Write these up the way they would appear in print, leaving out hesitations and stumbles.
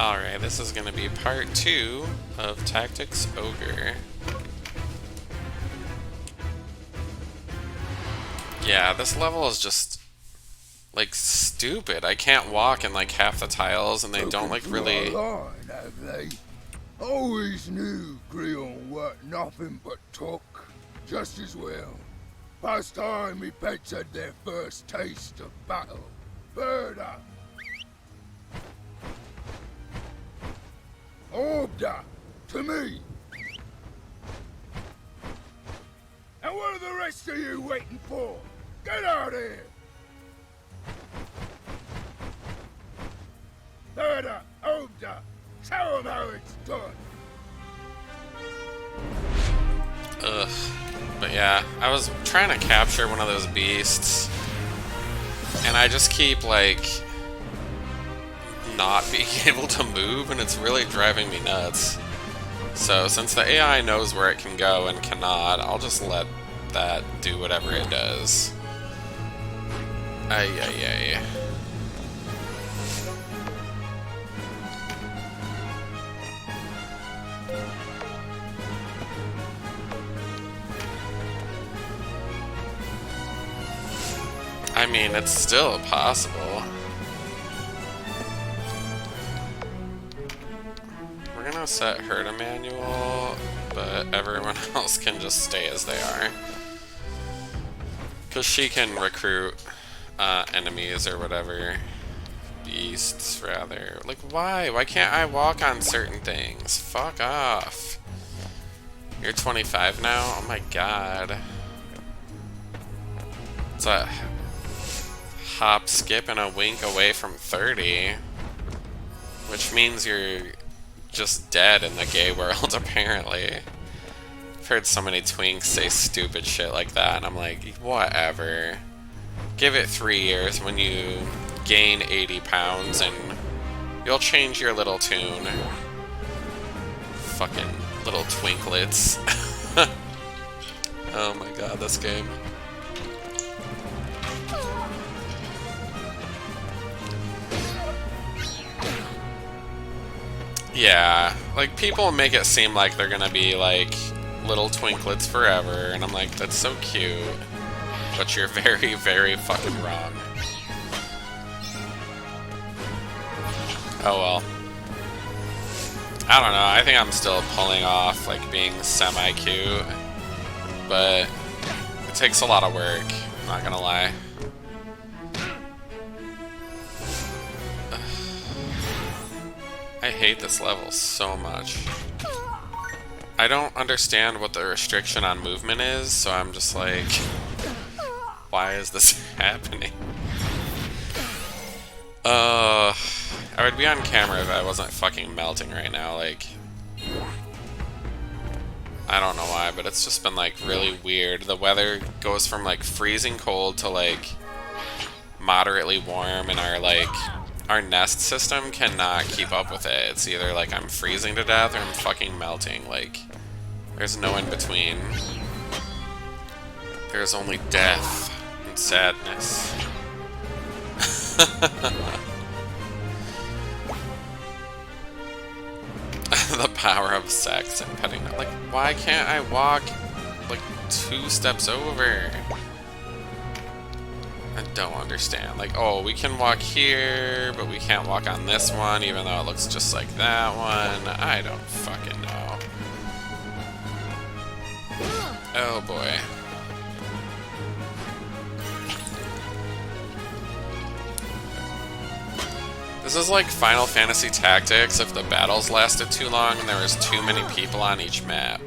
Alright, this is gonna be part 2 of Tactics Ogre. Yeah, this level is just, like, stupid. I can't walk in, like, half the tiles, and they don't, like, really... Always knew Grion weren't nothing but talk. Just as well. Past time me pets had their first taste of battle. Further. Ogre, to me. And what are the rest of you waiting for? Get out here! Further, Ogre, show them how it's done. Ugh. But yeah, I was trying to capture one of those beasts, and I just keep, like, not being able to move, and it's really driving me nuts. So, since the AI knows where it can go and cannot, I'll just let that do whatever it does. Ay, ay, ay. I mean, it's still possible. We're gonna set her to manual, but everyone else can just stay as they are. Because she can recruit enemies or whatever. Beasts, rather. Like, why? Why can't I walk on certain things? Fuck off. You're 25 now? Oh my god. It's a hop, skip, and a wink away from 30. Which means you're just dead in the gay world, apparently. I've heard so many twinks say stupid shit like that, and I'm like, whatever. Give it 3 years when you gain 80 pounds, and you'll change your little tune. Fucking little twinklets. Oh my god, this game. Yeah, like, people make it seem like they're gonna be, like, little twinklets forever, and I'm like, that's so cute. But you're very, very fucking wrong. Oh well. I don't know, I think I'm still pulling off, like, being semi-cute. But it takes a lot of work, I'm not gonna lie. I hate this level so much. I don't understand what the restriction on movement is, so I'm just like, why is this happening? I would be on camera if I wasn't fucking melting right now, like, I don't know why, but it's just been, like, really weird. The weather goes from, like, freezing cold to, like, moderately warm, and our nest system cannot keep up with it. It's either like I'm freezing to death or I'm fucking melting. Like, there's no in between. There's only death and sadness. The power of sex and petting. Like, why can't I walk, like, 2 steps over? I don't understand. Like, oh, we can walk here, but we can't walk on this one, even though it looks just like that one. I don't fucking know. Oh boy. This is like Final Fantasy Tactics if the battles lasted too long and there was too many people on each map.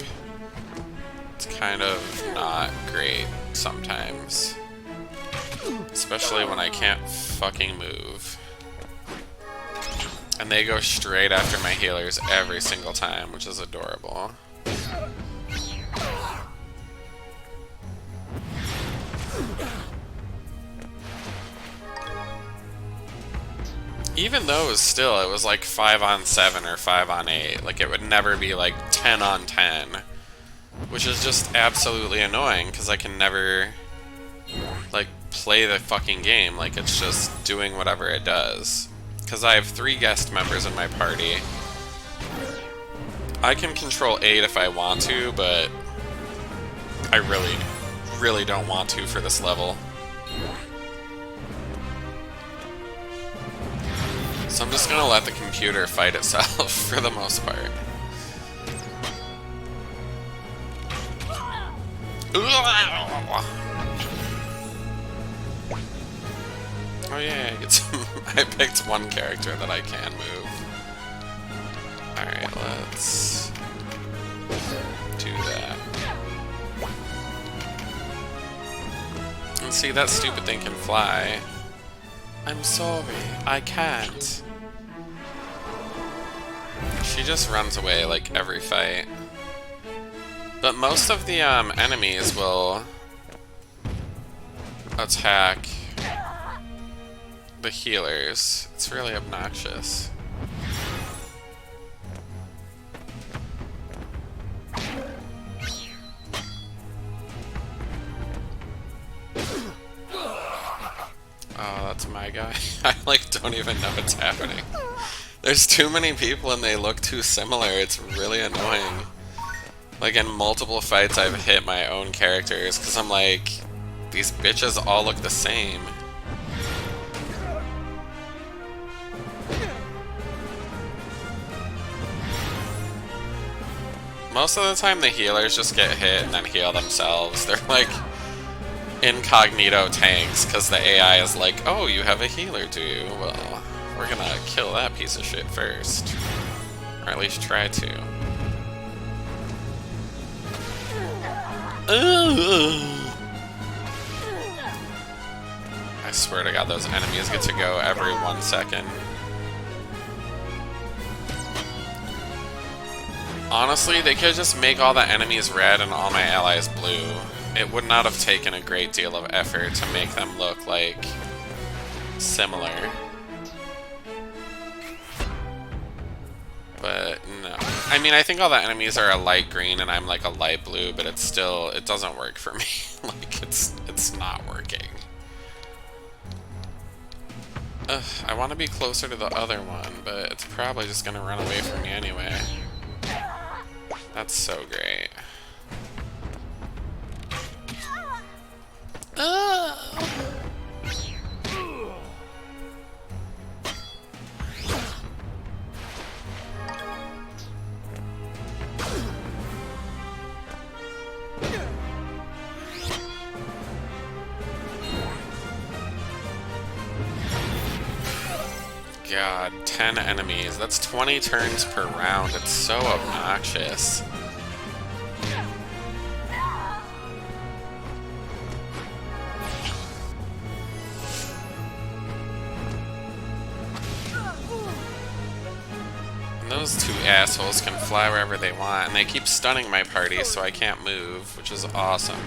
It's kind of not great sometimes. Especially when I can't fucking move. And they go straight after my healers every single time, which is adorable. Even those, still, it was like 5 on 7 or 5 on 8. Like, it would never be like 10 on 10. Which is just absolutely annoying, because I can never, like, play the fucking game. Like, it's just doing whatever it does. because I have 3 guest members in my party. I can control 8 if I want to, but I really don't want to for this level. So I'm just gonna let the computer fight itself for the most part. Oh yeah, I picked one character that I can move. Alright, let's do that. And see, that stupid thing can fly. I'm sorry, I can't. She just runs away like every fight. But most of the enemies will attack the healers. It's really obnoxious. Oh, that's my guy. I like don't even know what's happening. There's too many people and they look too similar. It's really annoying. Like in multiple fights I've hit my own characters because I'm like, these bitches all look the same. Most of the time the healers just get hit and then heal themselves. They're like incognito tanks because the AI is like, oh, you have a healer, do you? Well, we're gonna kill that piece of shit first. Or at least try to. I swear to God, those enemies get to go every 1 second. Honestly, they could just make all the enemies red and all my allies blue. It would not have taken a great deal of effort to make them look like similar. But no. I mean, I think all the enemies are a light green and I'm like a light blue, but it's still, it doesn't work for me. Like, it's not working. Ugh, I want to be closer to the other one, but it's probably just gonna run away from me anyway. That's so great. God, 10 enemies. That's 20 turns per round. It's so obnoxious. And those 2 assholes can fly wherever they want, and they keep stunning my party so I can't move, which is awesome.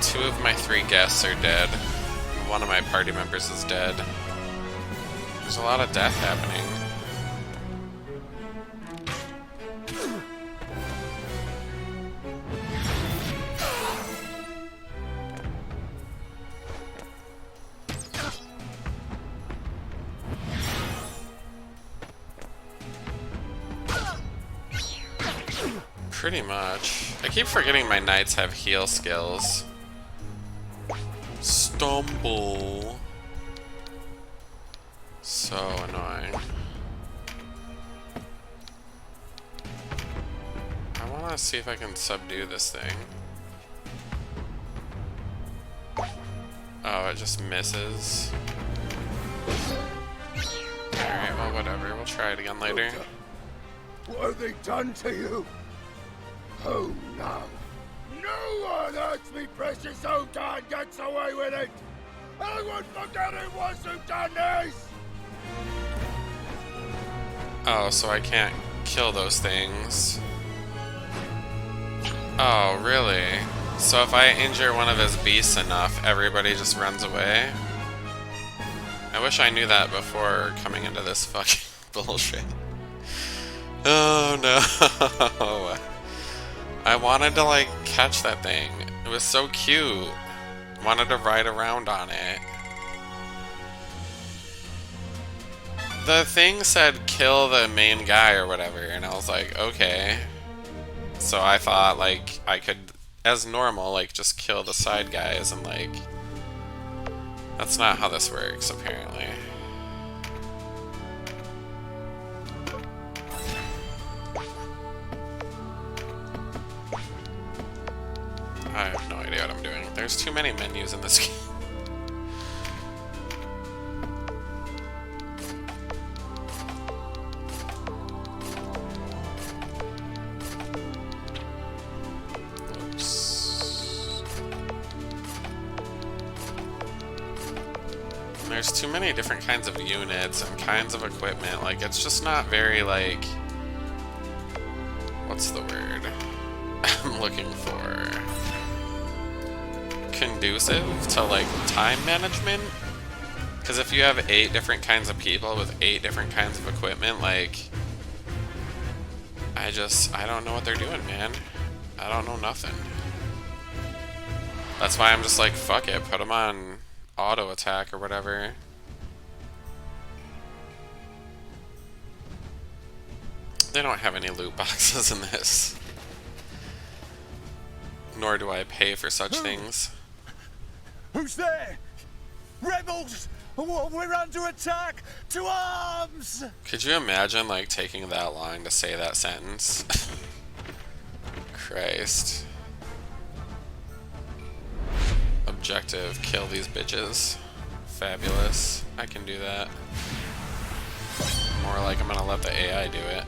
2 of my 3 guests are dead. One of my party members is dead. There's a lot of death happening. Pretty much. I keep forgetting my knights have heal skills. Stumble. So annoying. I want to see if I can subdue this thing. Oh, it just misses. Alright, well whatever, we'll try it again later. What have they done to you? Oh no. No one hurts me precious Ogre and gets away with it! I would forget who was who done this! Oh, so I can't kill those things. Oh, really? So if I injure one of his beasts enough, everybody just runs away? I wish I knew that before coming into this fucking bullshit. Oh no. I wanted to like catch that thing. It was so cute. Wanted to ride around on it. The thing said kill the main guy or whatever, and I was like, okay. So I thought, like, I could, as normal, like, just kill the side guys, and, like, that's not how this works, apparently. I have no idea what I'm doing. There's too many menus in this game. There's too many different kinds of units and kinds of equipment. Like, it's just not very, like... What's the word I'm looking for? Conducive to, like, time management? Because if you have 8 different kinds of people with 8 different kinds of equipment, like... I don't know what they're doing, man. I don't know nothing. That's why I'm just like, fuck it, put them on auto attack or whatever. They don't have any loot boxes in this. Nor do I pay for such things. Who's there? Rebels! We're under attack! To arms! Could you imagine, like, taking that long to say that sentence? Christ. Objective, kill these bitches. Fabulous. I can do that. More like I'm gonna let the AI do it.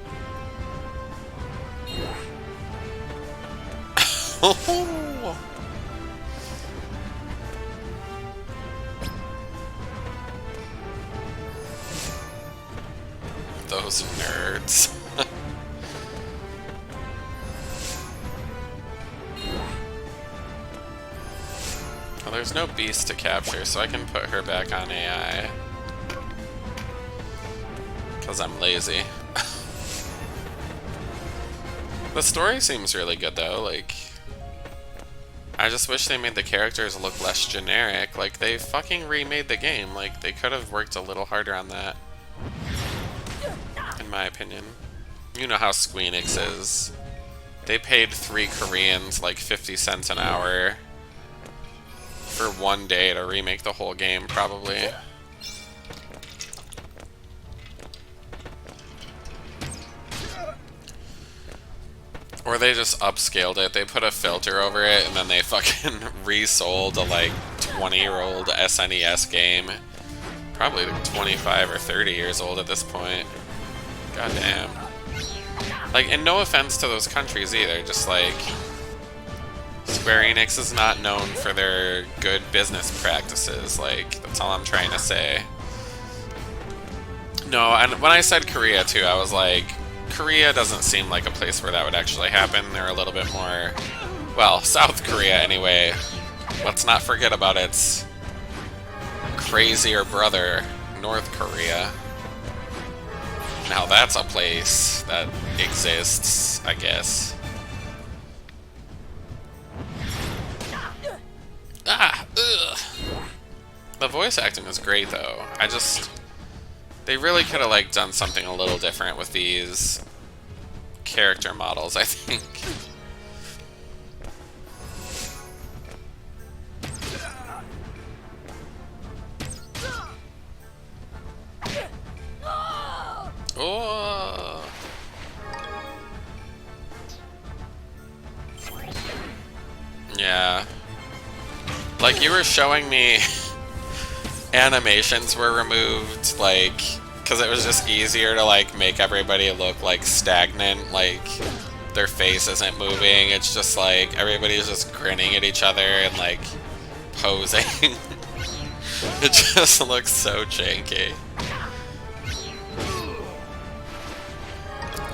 Those nerds. Well, there's no beast to capture, so I can put her back on AI. Because I'm lazy. The story seems really good, though. Like, I just wish they made the characters look less generic. Like, they fucking remade the game. Like, they could have worked a little harder on that. In my opinion. You know how Squeenix is. They paid 3 Koreans like 50 cents an hour for 1 day to remake the whole game, probably. Or they just upscaled it. They put a filter over it, and then they fucking resold a, like, 20-year-old SNES game. Probably like 25 or 30 years old at this point. Goddamn. Like, and no offense to those countries either, just like... Square Enix is not known for their good business practices, like, that's all I'm trying to say. No, and when I said Korea too, I was like, Korea doesn't seem like a place where that would actually happen. They're a little bit more, well, South Korea anyway. Let's not forget about its crazier brother, North Korea. Now that's a place that exists, I guess. Ah! Ugh. The voice acting is great, though. They really could have, like, done something a little different with these character models, I think. Oh! Yeah. Like, you were showing me animations were removed, like, because it was just easier to, like, make everybody look, like, stagnant, like, their face isn't moving, it's just, like, everybody's just grinning at each other and, like, posing. It just looks so janky.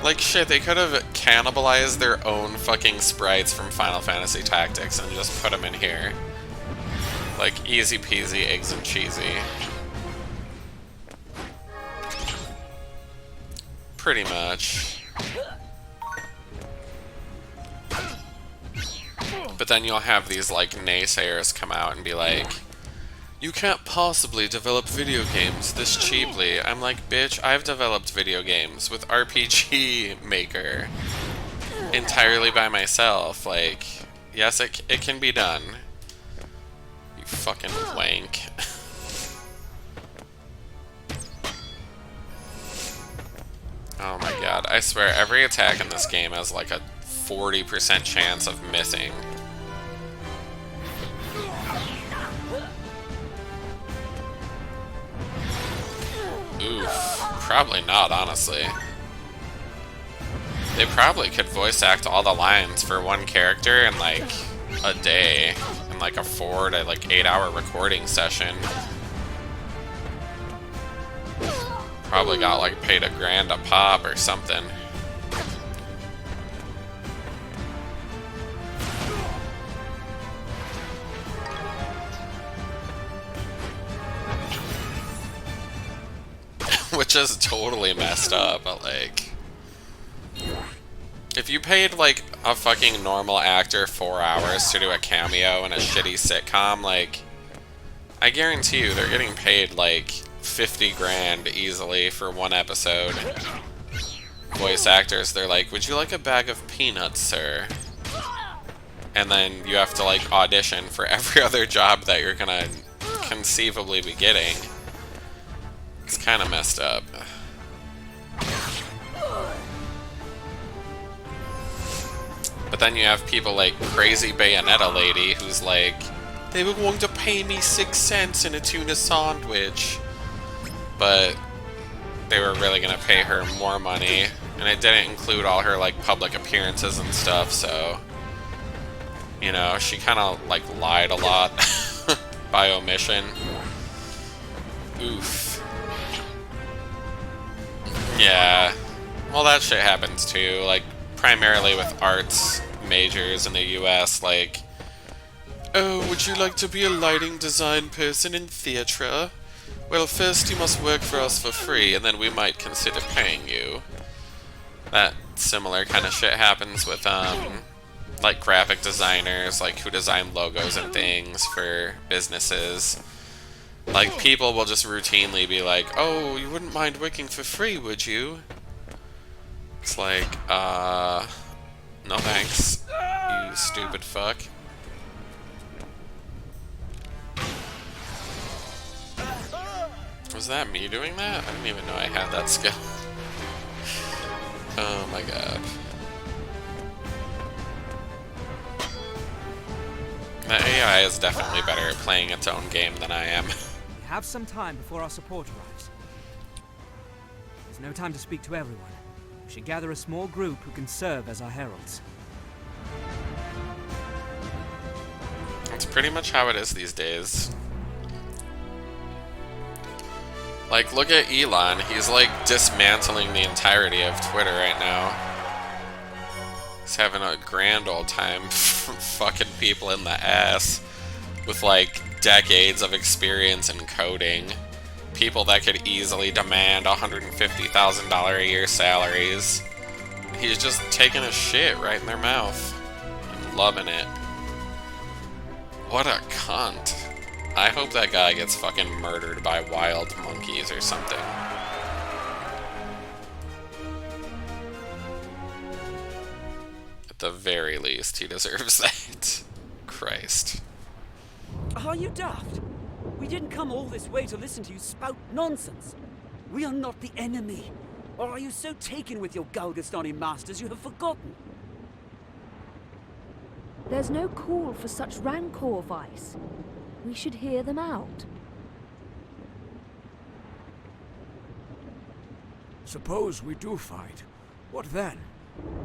Like, shit, they could have cannibalized their own fucking sprites from Final Fantasy Tactics and just put them in here. Like, easy peasy, eggs and cheesy. Pretty much. But then you'll have these, like, naysayers come out and be like, You can't possibly develop video games this cheaply. I'm like, bitch, I've developed video games with RPG Maker entirely by myself. Like, yes, it can be done. You fucking wank. Oh my god, I swear every attack in this game has like a 40% chance of missing. Oof, probably not, honestly. They probably could voice act all the lines for one character in like a day, in like a 4 to like 8 hour recording session. Probably got like paid $1,000 a pop or something. Which is totally messed up, but like, if you paid like a fucking normal actor 4 hours to do a cameo in a shitty sitcom, like, I guarantee you they're getting paid like 50 grand easily for one episode. Voice actors, they're like, would you like a bag of peanuts, sir? And then you have to like audition for every other job that you're gonna conceivably be getting. It's kind of messed up. But then you have people like Crazy Bayonetta Lady who's like, they were going to pay me 6 cents in a tuna sandwich. But they were really going to pay her more money. And it didn't include all her like public appearances and stuff, so, you know, she kind of like lied a lot by omission. Oof. Yeah, well, that shit happens too, like, primarily with arts majors in the US, like, oh, would you like to be a lighting design person in theatre? Well, first you must work for us for free, and then we might consider paying you. That similar kind of shit happens with, like, graphic designers, like, who design logos and things for businesses. Like, people will just routinely be like, oh, you wouldn't mind working for free, would you? It's like, no thanks, you stupid fuck. Was that me doing that? I didn't even know I had that skill. Oh my god. The AI is definitely better at playing its own game than I am. We have some time before our support arrives. There's no time to speak to everyone. We should gather a small group who can serve as our heralds. That's pretty much how it is these days. Like, look at Elon. He's like dismantling the entirety of Twitter right now. He's having a grand old time fucking people in the ass with like decades of experience in coding. People that could easily demand $150,000 a year salaries. He's just taking a shit right in their mouth and loving it. What a cunt. I hope that guy gets fucking murdered by wild monkeys or something. At the very least, he deserves that. Christ. Are you daft? We didn't come all this way to listen to you spout nonsense. We are not the enemy. Or are you so taken with your Galgastani masters you have forgotten? There's no call for such rancor, Vice. We should hear them out. Suppose we do fight. What then?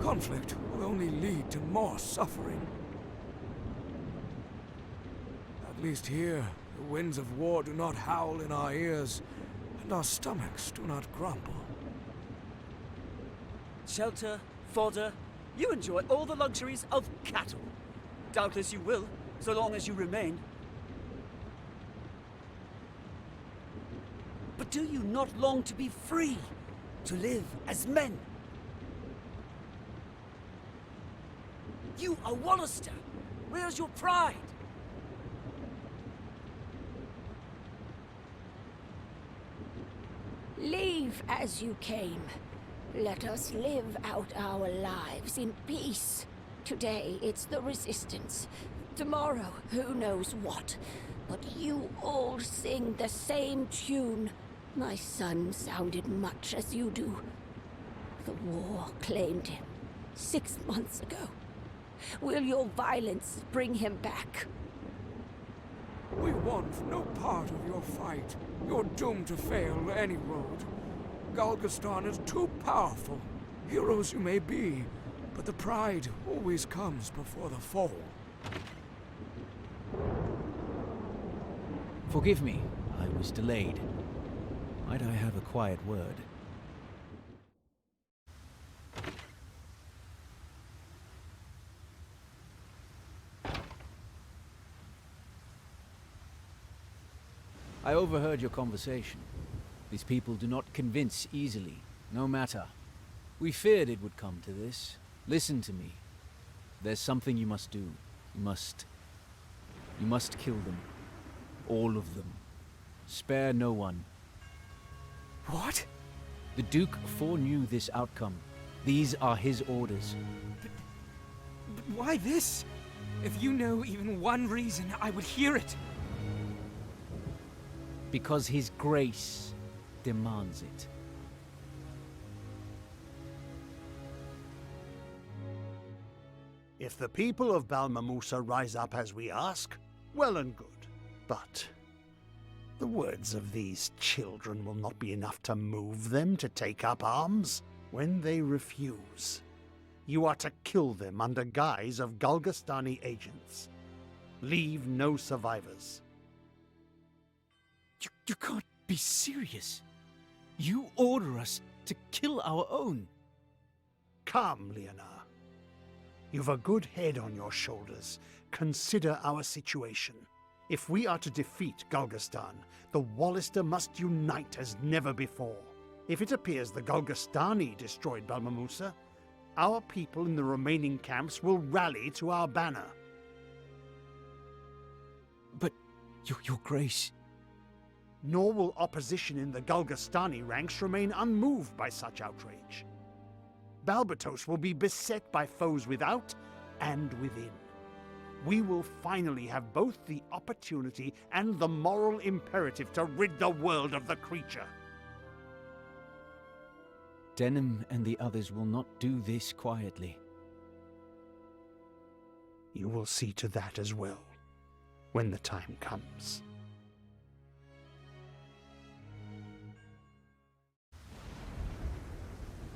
Conflict will only lead to more suffering. At least here, the winds of war do not howl in our ears, and our stomachs do not grumble. Shelter, fodder, you enjoy all the luxuries of cattle. Doubtless you will, so long as you remain. But do you not long to be free? To live as men? You are Wallister. Where's your pride? Leave as you came. Let us live out our lives in peace. Today, it's the Resistance. Tomorrow, who knows what. But you all sing the same tune. My son sounded much as you do. The war claimed him 6 months ago. Will your violence bring him back? We want no part of your fight. You're doomed to fail any road. Galgastan is too powerful. Heroes you may be, but the pride always comes before the fall. Forgive me, I was delayed. Might I have a quiet word? I overheard your conversation. These people do not convince easily, no matter. We feared it would come to this. Listen to me. There's something you must do. You must kill them. All of them. Spare no one. What? The Duke foreknew this outcome. These are his orders. But why this? If you know even one reason, I would hear it. Because his grace demands it. If the people of Balmamusa rise up as we ask, well and good. But the words of these children will not be enough to move them to take up arms. When they refuse, you are to kill them under guise of Galgastani agents. Leave no survivors. You can't be serious. You order us to kill our own. Come, Leonard. You've a good head on your shoulders. Consider our situation. If we are to defeat Galgastan, the Wallister must unite as never before. If it appears the Galgastani destroyed Balmamusa, our people in the remaining camps will rally to our banner. But, your grace... Nor will opposition in the Galgastani ranks remain unmoved by such outrage. Balbatos will be beset by foes without and within. We will finally have both the opportunity and the moral imperative to rid the world of the creature. Denham and the others will not do this quietly. You will see to that as well, when the time comes.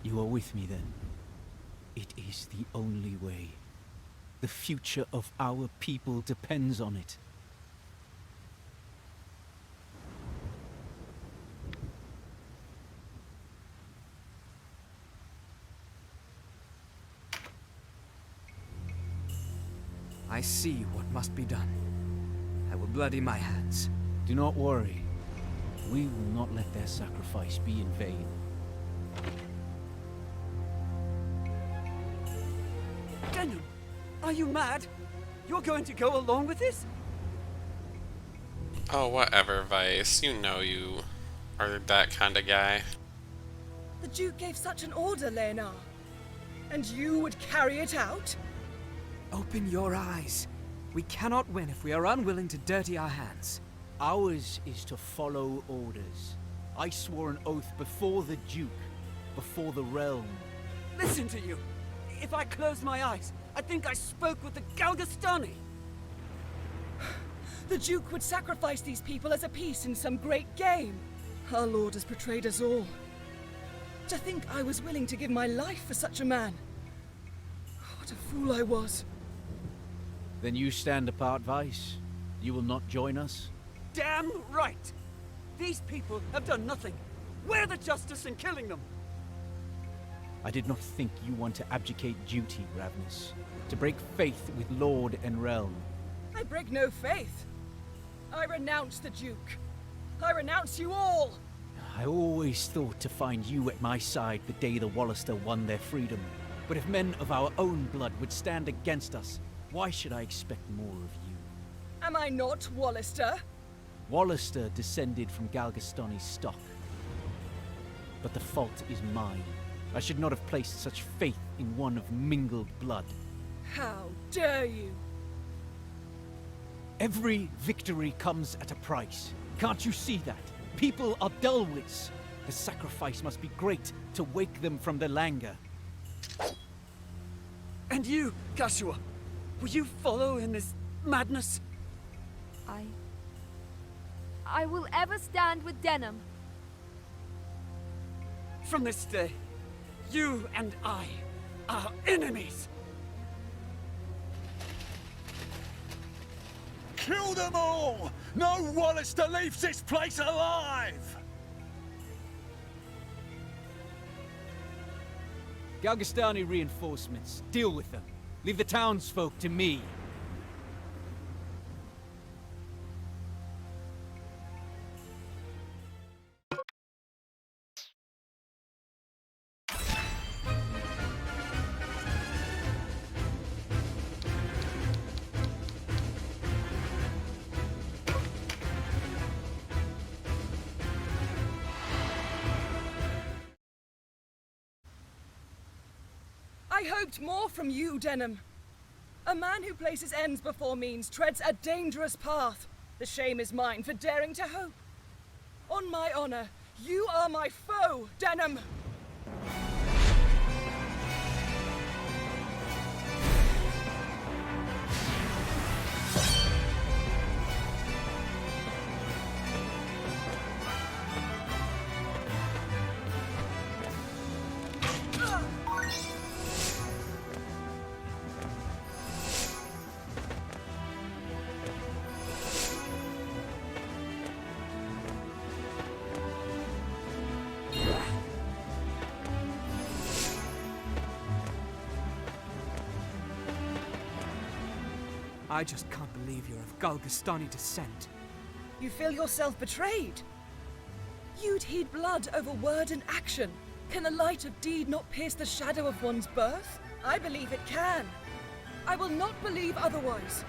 You are with me then. It is the only way. The future of our people depends on it. I see what must be done. I will bloody my hands. Do not worry. We will not let their sacrifice be in vain. Denham, are you mad? You're going to go along with this? Oh, whatever, Vice. You know you are that kind of guy. The Duke gave such an order, Leonard. And you would carry it out? Open your eyes. We cannot win if we are unwilling to dirty our hands. Ours is to follow orders. I swore an oath before the Duke, before the realm. Listen to you. If I close my eyes, I think I spoke with the Galgastani. The Duke would sacrifice these people as a piece in some great game. Our Lord has betrayed us all. To think I was willing to give my life for such a man. What a fool I was. Then you stand apart, Vice. You will not join us? Damn right! These people have done nothing. Where's the justice in killing them? I did not think you want to abdicate duty, Ravnus. To break faith with Lord and realm. I break no faith. I renounce the Duke. I renounce you all. I always thought to find you at my side the day the Wallister won their freedom. But if men of our own blood would stand against us, why should I expect more of you? Am I not Wallister? Wallister descended from Galgastani stock. but the fault is mine. I should not have placed such faith in one of mingled blood. How dare you? Every victory comes at a price. Can't you see that? People are dull wits. The sacrifice must be great to wake them from their languor. And you, Kashua, will you follow in this madness? I will ever stand with Denham. From this day, you and I are enemies. Kill them all! No Wallister leaves this place alive! Galgastani reinforcements. Deal with them. Leave the townsfolk to me. I hoped more from you, Denham. A man who places ends before means treads a dangerous path. The shame is mine for daring to hope. On my honor, you are my foe, Denham! I just can't believe you're of Galgastani descent. You feel yourself betrayed? You'd heed blood over word and action. Can the light of deed not pierce the shadow of one's birth? I believe it can. I will not believe otherwise.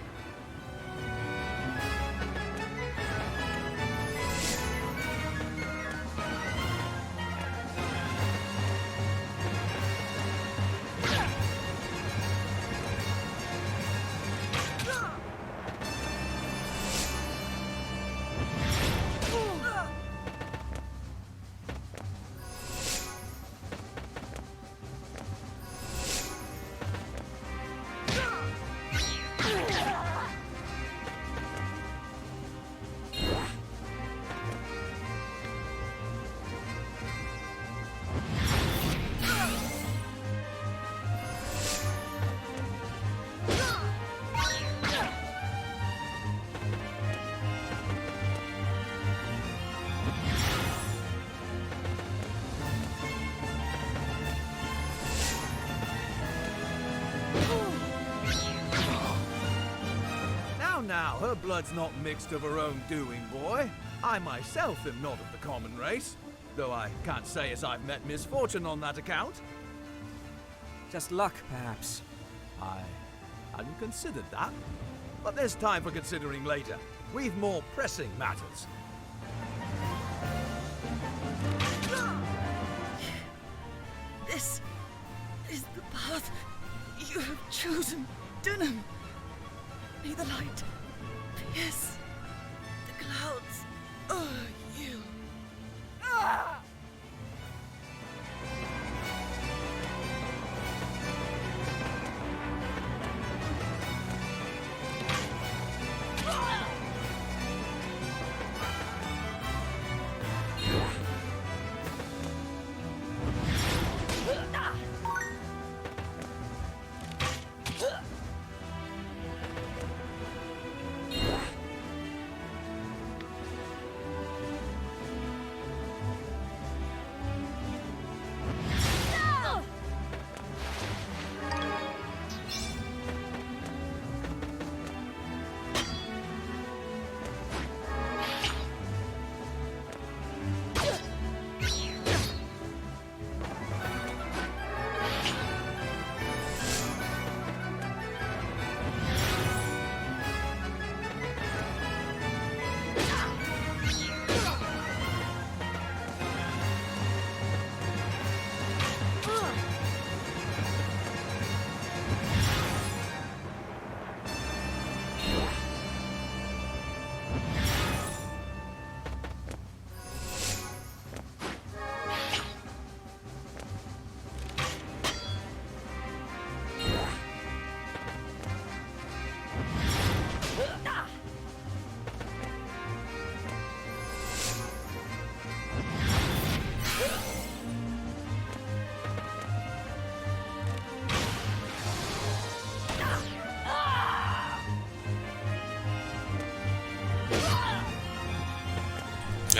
Now, her blood's not mixed of her own doing, boy. I myself am not of the common race, though I can't say as I've met misfortune on that account. Just luck, perhaps. I hadn't considered that. But there's time for considering later. We've more pressing matters. This is the path you have chosen, Denham. May the light pierce the clouds o'er you. Ah!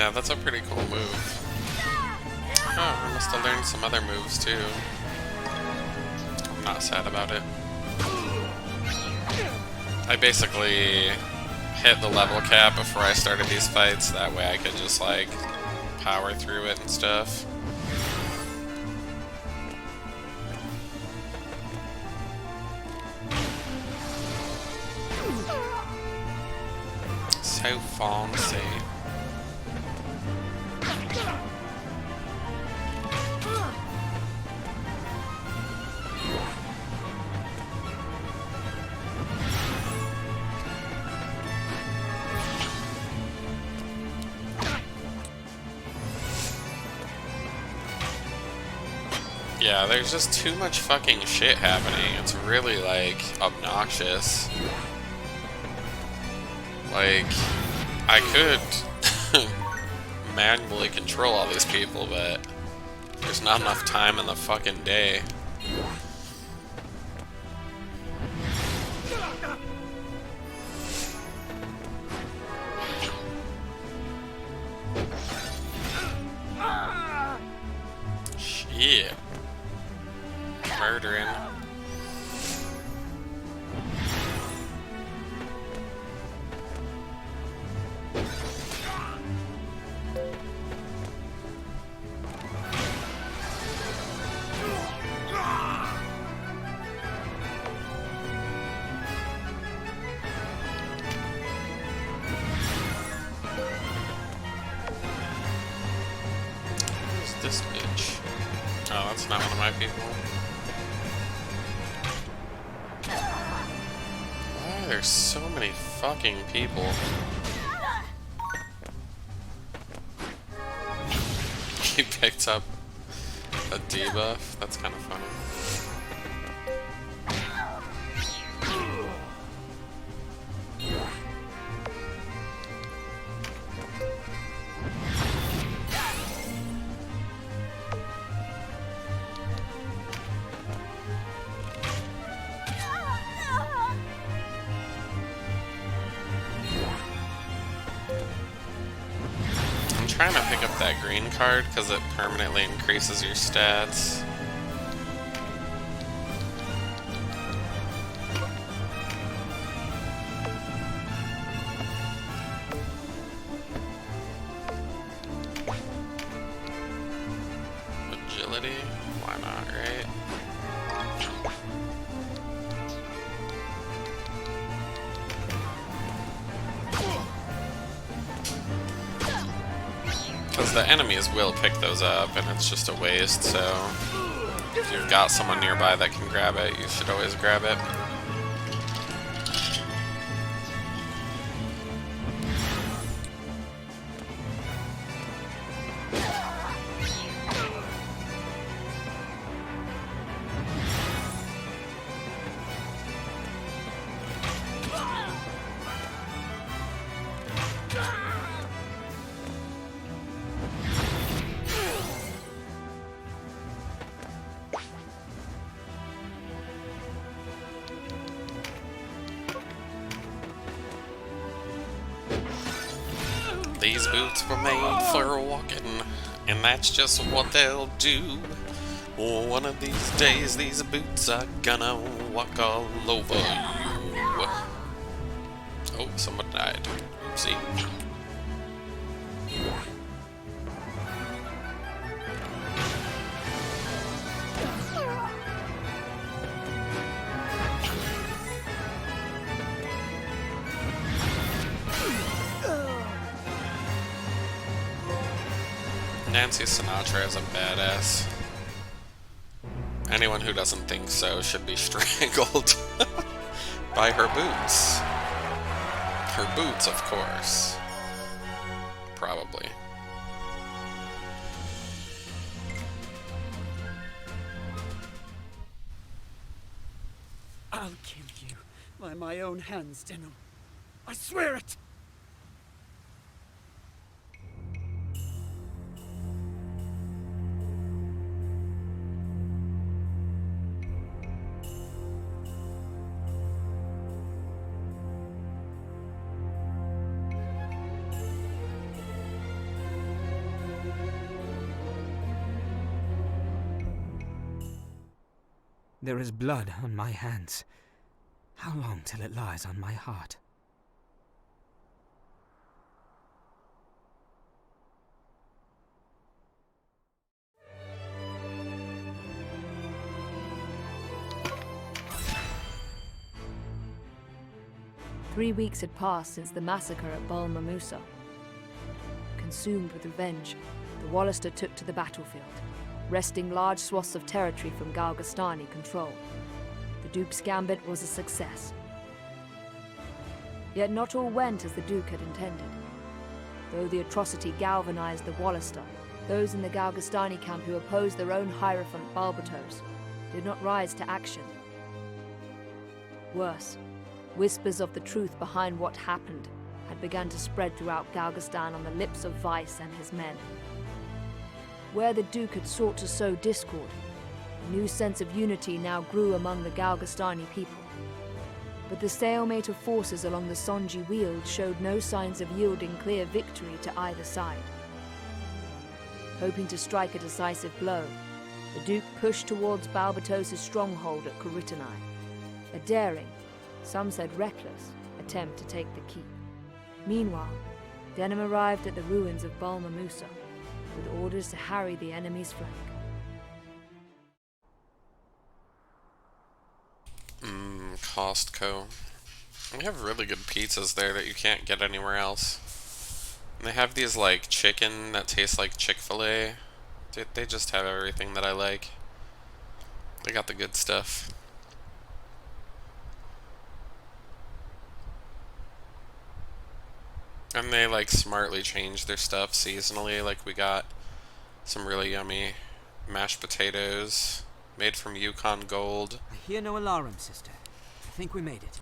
Yeah, that's a pretty cool move. Oh, I must have learned some other moves too. I'm not sad about it. I basically hit the level cap before I started these fights, that way I could just like power through it and stuff. So fancy. Yeah, there's just too much fucking shit happening. It's really, like, obnoxious. Like, I could manually control all these people, but there's not enough time in the fucking day. Shit. Murdering. Who's this bitch? Oh, that's not one of my people. Why are there so many fucking people? He picked up a debuff? That's kind of funny. I'm trying to pick up that green card because it permanently increases your stats. Agility? Why not, right? Because the enemies will pick those up, and it's just a waste, so if you've got someone nearby that can grab it, you should always grab it. These boots were made for walking, and that's just what they'll do. One of these days, these boots are gonna walk all over you. Oh, someone died. Oopsie. Nancy Sinatra is a badass. Anyone who doesn't think so should be strangled by her boots. Her boots, of course. Probably. I'll kill you by my own hands, Denim. I swear it! There is blood on my hands. How long till it lies on my heart? Three weeks had passed since the massacre at Bal Mamusa. Consumed with revenge, the Wallister took to the battlefield, wresting large swaths of territory from Galgastani control. The Duke's gambit was a success. Yet not all went as the Duke had intended. Though the atrocity galvanized the Wallister, those in the Galgastani camp who opposed their own Hierophant Balbatos did not rise to action. Worse, whispers of the truth behind what happened had begun to spread throughout Galgastan on the lips of Vice and his men. Where the Duke had sought to sow discord, a new sense of unity now grew among the Galgastani people. But the stalemate of forces along the Sonji Weald showed no signs of yielding clear victory to either side. Hoping to strike a decisive blow, the Duke pushed towards Balbatos' stronghold at Kuritanai, a daring, some said reckless, attempt to take the keep. Meanwhile, Denham arrived at the ruins of Bal Mamusa, with orders to harry the enemy's flank. Costco. They have really good pizzas there that you can't get anywhere else. And they have these, like, chicken that tastes like Chick-fil-A. They just have everything that I like. They got the good stuff. And they, like, smartly change their stuff seasonally. Like, we got some really yummy mashed potatoes made from Yukon Gold. I hear no alarm, sister. I think we made it.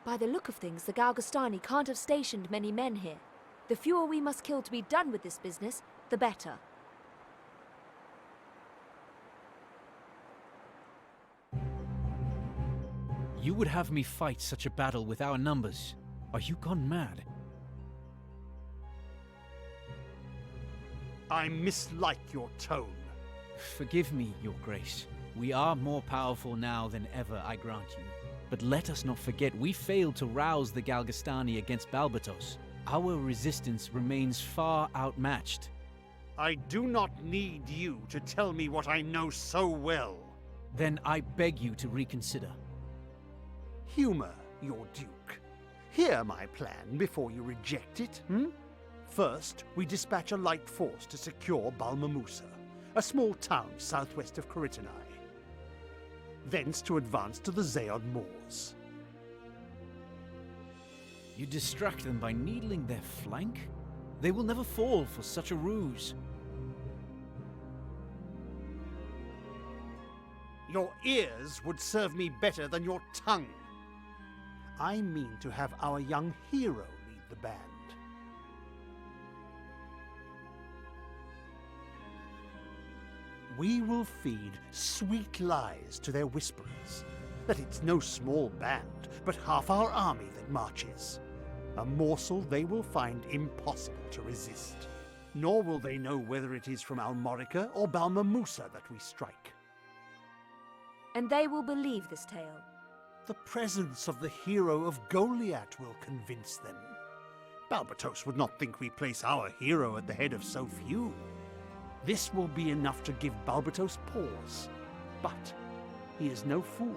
By the look of things, the Galgastani can't have stationed many men here. The fewer we must kill to be done with this business, the better. You would have me fight such a battle with our numbers? Are you gone mad? I mislike your tone. Forgive me, Your Grace. We are more powerful now than ever, I grant you. But let us not forget, we failed to rouse the Galgastani against Balbatos. Our resistance remains far outmatched. I do not need you to tell me what I know so well. Then I beg you to reconsider. Humor your Duke. Hear my plan before you reject it, First, we dispatch a light force to secure Bal Mamusa, a small town southwest of Kuritanai. Thence to advance to the Zaod Moors. You distract them by needling their flank? They will never fall for such a ruse. Your ears would serve me better than your tongue. I mean to have our young hero lead the band. We will feed sweet lies to their whisperers, that it's no small band, but half our army that marches. A morsel they will find impossible to resist. Nor will they know whether it is from Almorica or Bal Mamusa that we strike. And they will believe this tale. The presence of the hero of Goliath will convince them. Balbatos would not think we place our hero at the head of so few. This will be enough to give Balbatos pause, but he is no fool.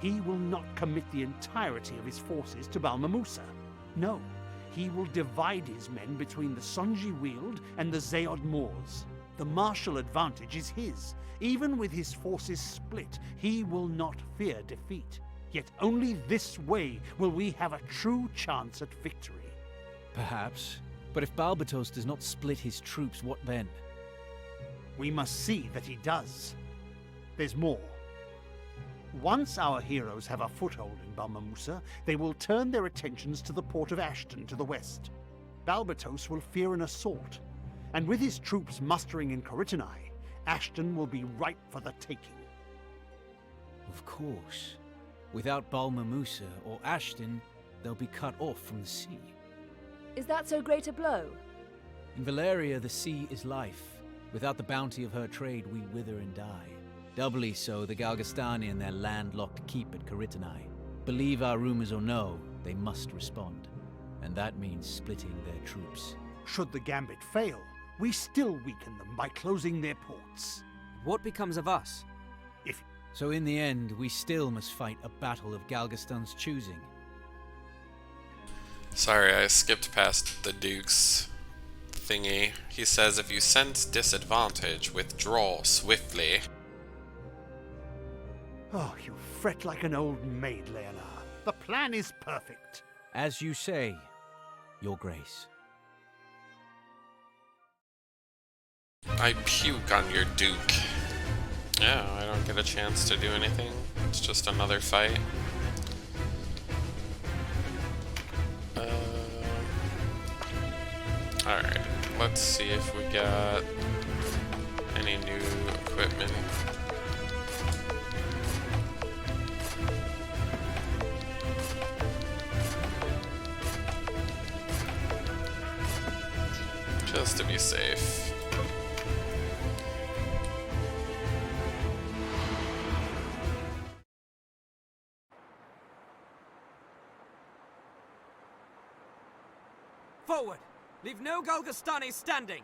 He will not commit the entirety of his forces to Bal Mamusa. No, he will divide his men between the Sonji Weald and the Zaod Moors. The martial advantage is his. Even with his forces split, he will not fear defeat. Yet only this way will we have a true chance at victory. Perhaps. But if Balbatos does not split his troops, what then? We must see that he does. There's more. Once our heroes have a foothold in Bal Mamusa, they will turn their attentions to the port of Ashton to the west. Balbatos will fear an assault, and with his troops mustering in Kuritanai, Ashton will be ripe for the taking. Of course. Without Bal Mamusa or Ashton, they'll be cut off from the sea. Is that so great a blow? In Valeria, the sea is life. Without the bounty of her trade, we wither and die. Doubly so the Galgastani and their landlocked keep at Karitanai. Believe our rumors or no, they must respond. And that means splitting their troops. Should the Gambit fail, we still weaken them by closing their ports. What becomes of us? So in the end, we still must fight a battle of Galgastan's choosing. Sorry, I skipped past the Duke's thingy. He says if you sense disadvantage, withdraw swiftly. Oh, you fret like an old maid, Leonard. The plan is perfect. As you say, Your Grace. I puke on your Duke. Yeah, I don't get a chance to do anything. It's just another fight. Alright, let's see if we got any new equipment. Just to be safe. Forward! Leave no Galgastani standing!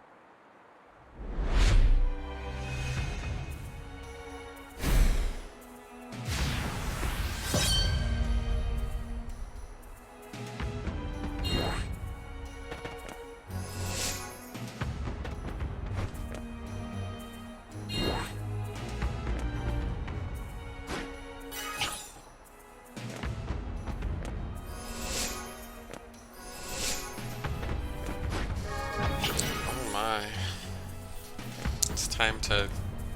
Time to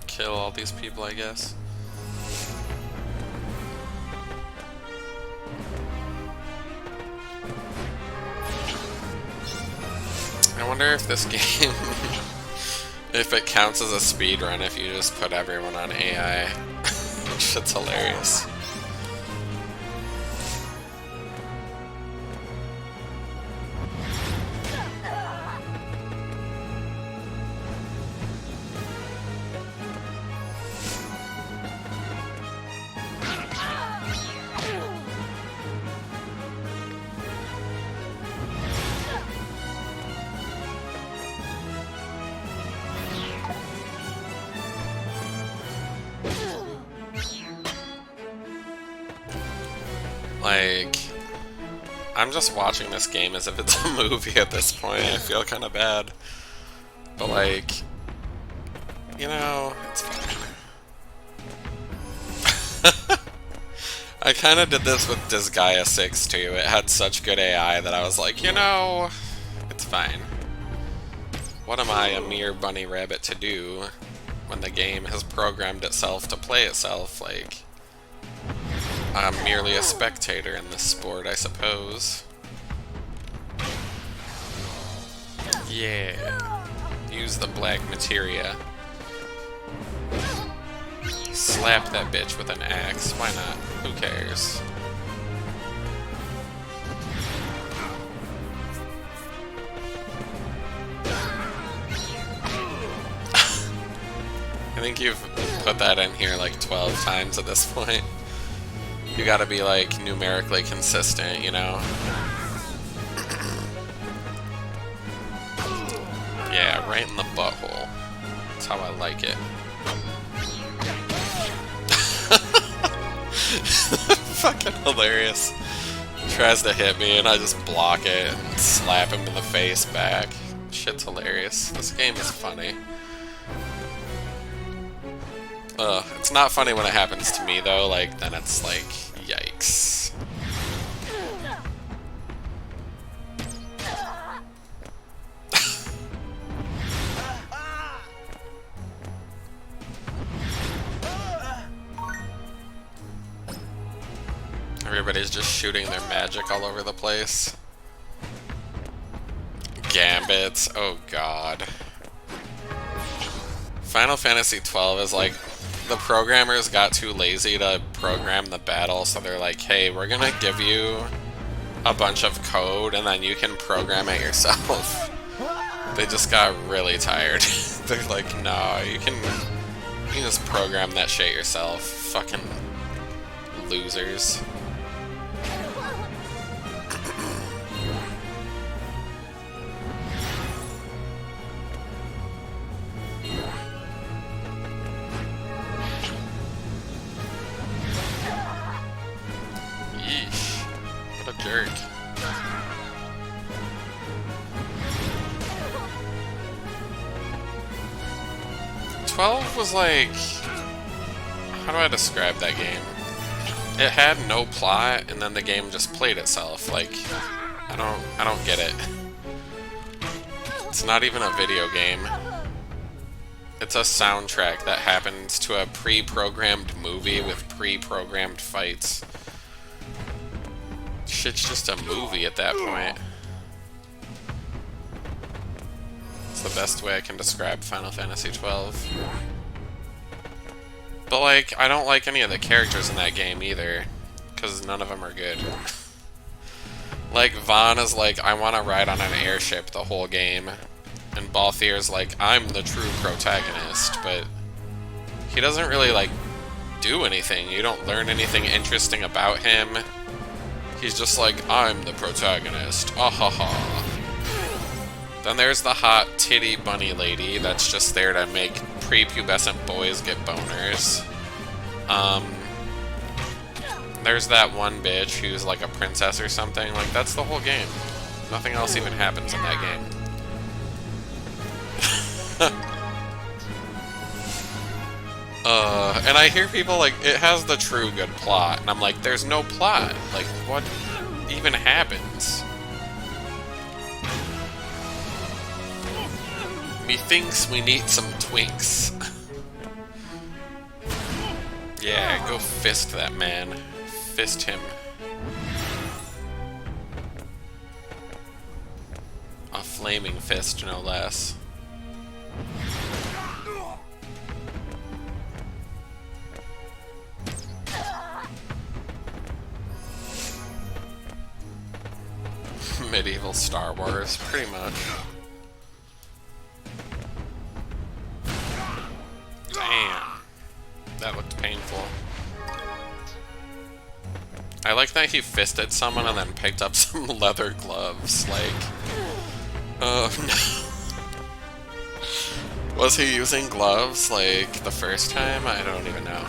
kill all these people, I guess. I wonder if this game, if it counts as a speed run if you just put everyone on AI. Shit's hilarious. Like, I'm just watching this game as if it's a movie at this point. I feel kind of bad. But like, you know, it's fine. I kind of did this with Disgaea 6 too. It had such good AI that I was like, you know, it's fine. What am I, a mere bunny rabbit, to do when the game has programmed itself to play itself? Like, I'm merely a spectator in this sport, I suppose. Yeah. Use the black materia. Slap that bitch with an axe. Why not? Who cares? I think you've put that in here like 12 times at this point. You gotta be like numerically consistent, you know? Yeah, right in the butthole. That's how I like it. Fucking hilarious. He tries to hit me and I just block it and slap him in the face back. Shit's hilarious. This game is funny. It's not funny when it happens to me though, like, then it's like, yikes. Everybody's just shooting their magic all over the place. Gambits, oh god. Final Fantasy XII is like, the programmers got too lazy to program the battle, so they're like, hey, we're gonna give you a bunch of code and then you can program it yourself. They just got really tired. They're like, no, you can just program that shit yourself. Fucking losers. Yeesh. What a jerk. "12 was like... how do I describe that game? It had no plot, and then the game just played itself. Like, I don't get it. It's not even a video game. It's a soundtrack that happens to a pre-programmed movie with pre-programmed fights. Shit's just a movie at that point. It's the best way I can describe Final Fantasy XII. But, like, I don't like any of the characters in that game either, because none of them are good. Like, Vaughn is like, I want to ride on an airship the whole game, and Balthier's like, I'm the true protagonist, but he doesn't really, like, do anything. You don't learn anything interesting about him. He's just like, I'm the protagonist. Ah ha ha. Then there's the hot titty bunny lady that's just there to make prepubescent boys get boners. There's that one bitch who's like a princess or something. Like, that's the whole game. Nothing else even happens in that game. And I hear people like, it has the true good plot, and I'm like, there's no plot. Like, what even happens? Methinks we need some twinks. Yeah, go fist that man. Fist him. A flaming fist, no less. Medieval Star Wars, pretty much. Damn. That looked painful. I like that he fisted someone and then picked up some leather gloves. Like, oh no. Was he using gloves, like, the first time? I don't even know.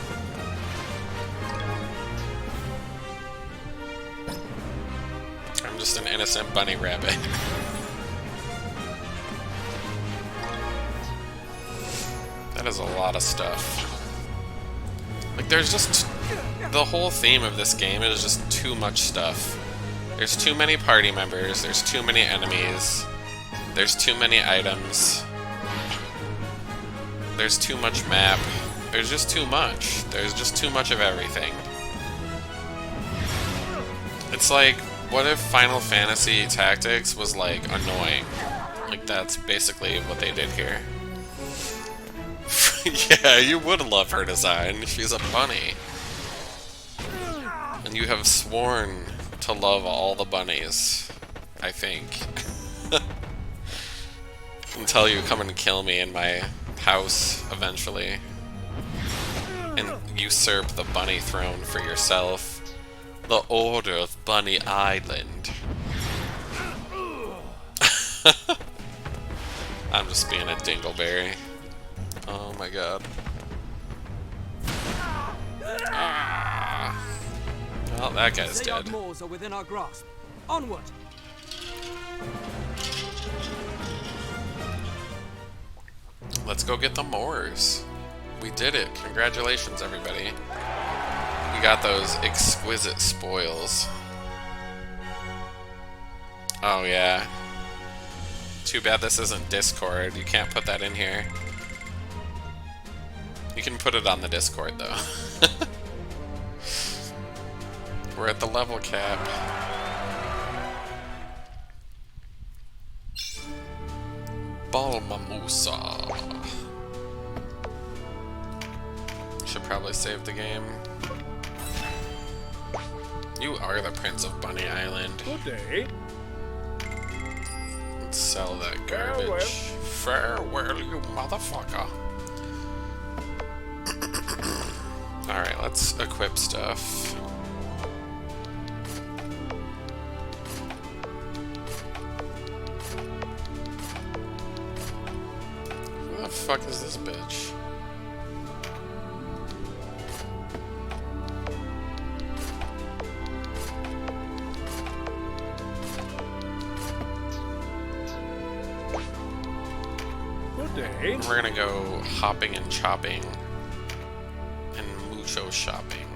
I'm just an innocent bunny rabbit. That is a lot of stuff. Like, there's just... the whole theme of this game is just too much stuff. There's too many party members, there's too many enemies, there's too many items, there's too much map, there's just too much. There's just too much of everything. It's like, what if Final Fantasy Tactics was, like, annoying? Like, that's basically what they did here. Yeah, you would love her design. She's a bunny. And you have sworn to love all the bunnies, I think. Until you come and kill me in my house, eventually. And usurp the bunny throne for yourself. The Order of Bunny Island. I'm just being a dingleberry. Oh my god. Ah. Well, that guy's dead. Moors are within our grasp. Onward. Let's go get the Moors. We did it. Congratulations, everybody. We got those exquisite spoils. Oh, yeah. Too bad this isn't Discord. You can't put that in here. You can put it on the Discord, though. We're at the level cap. Balmamusa. Should probably save the game. You are the Prince of Bunny Island. Good day. Let's sell that garbage. Farewell, you motherfucker. Alright, let's equip stuff. Who the fuck is this bitch? We're gonna go hopping and chopping and mucho shopping.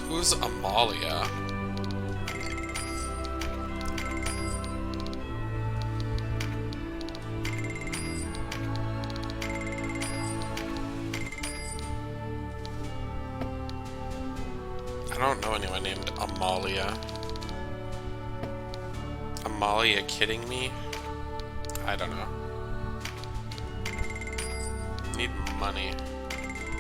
Who's Amalia? I don't know anyone named Amalia. Amalia kidding me? I don't know. Need money.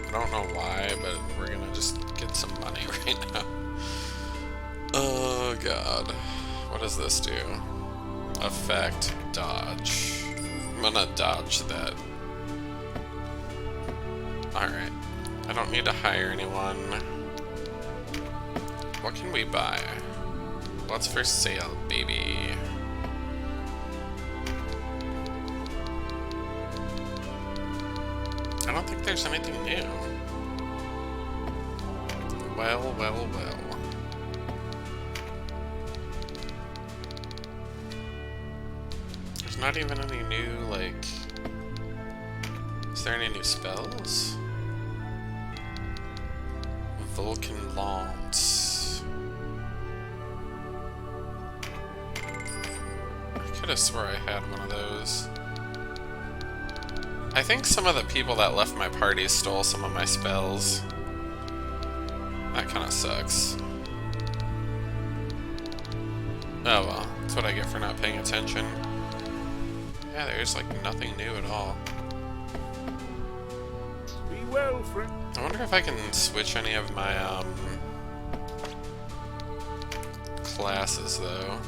I don't know why, but we're gonna just get some money right now. Oh god. What does this do? Effect, dodge. I'm gonna dodge that. Alright. I don't need to hire anyone. What can we buy? What's for sale, baby? I don't think there's anything new. Well, well, well. There's not even any new, like... Is there any new spells? Vulcan Lance. I could have swore I had one of those. I think some of the people that left my party stole some of my spells. That kind of sucks. Oh well, that's what I get for not paying attention. Yeah, there's like nothing new at all. Be well, friend. I wonder if I can switch any of my classes though.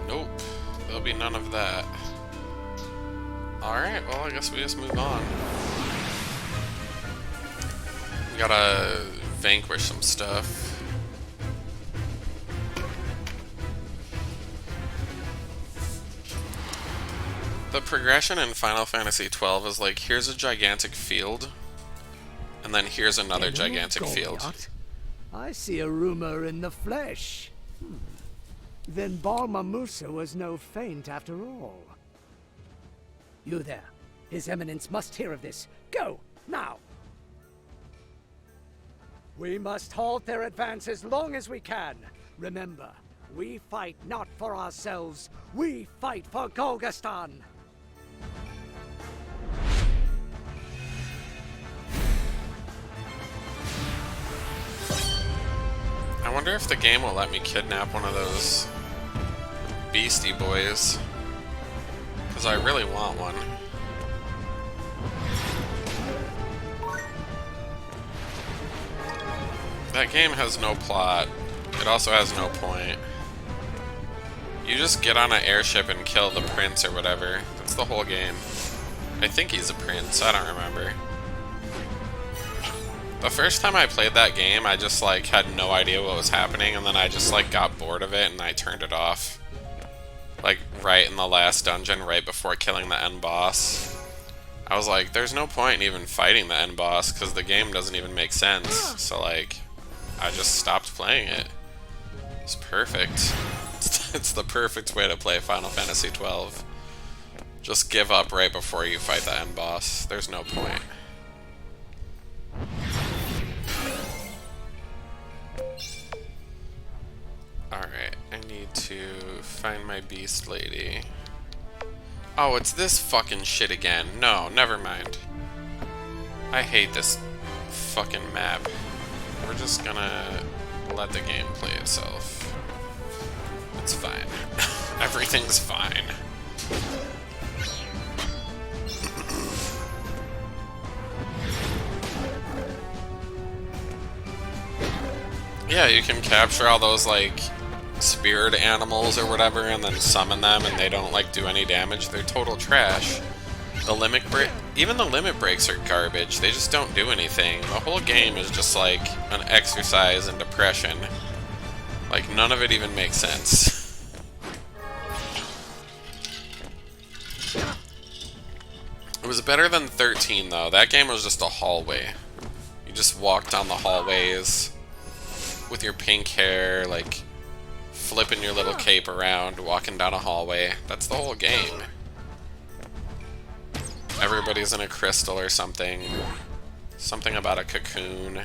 Nope, there'll be none of that. Alright, well I guess we just move on. We gotta vanquish some stuff. The progression in Final Fantasy XII is like, here's a gigantic field, and then here's another gigantic field. I see a rumor in the flesh. Then Balma Musa was no feint after all. You there. His Eminence must hear of this. Go, now! We must halt their advance as long as we can. Remember, we fight not for ourselves, we fight for Golgastan! I wonder if the game will let me kidnap one of those Beastie Boys. Because I really want one. That game has no plot. It also has no point. You just get on an airship and kill the prince or whatever. That's the whole game. I think he's a prince, I don't remember. The first time I played that game, I just like had no idea what was happening, and then I just like got bored of it and I turned it off. Like right in the last dungeon, right before killing the end boss. I was like, there's no point in even fighting the end boss because the game doesn't even make sense. So like, I just stopped playing it. It's perfect. It's the perfect way to play Final Fantasy XII. Just give up right before you fight the end boss. There's no point. Alright, I need to find my beast lady. Oh, it's this fucking shit again. No, never mind. I hate this fucking map. We're just gonna let the game play itself. It's fine. Everything's fine. Yeah, you can capture all those, like, spirit animals or whatever and then summon them and they don't, like, do any damage. They're total trash. Even the limit breaks are garbage. They just don't do anything. The whole game is just, like, an exercise in depression. Like, none of it even makes sense. It was better than 13, though. That game was just a hallway. You just walked down the hallways with your pink hair, like, flipping your little cape around, walking down a hallway. That's the whole game. Everybody's in a crystal or something. Something about a cocoon.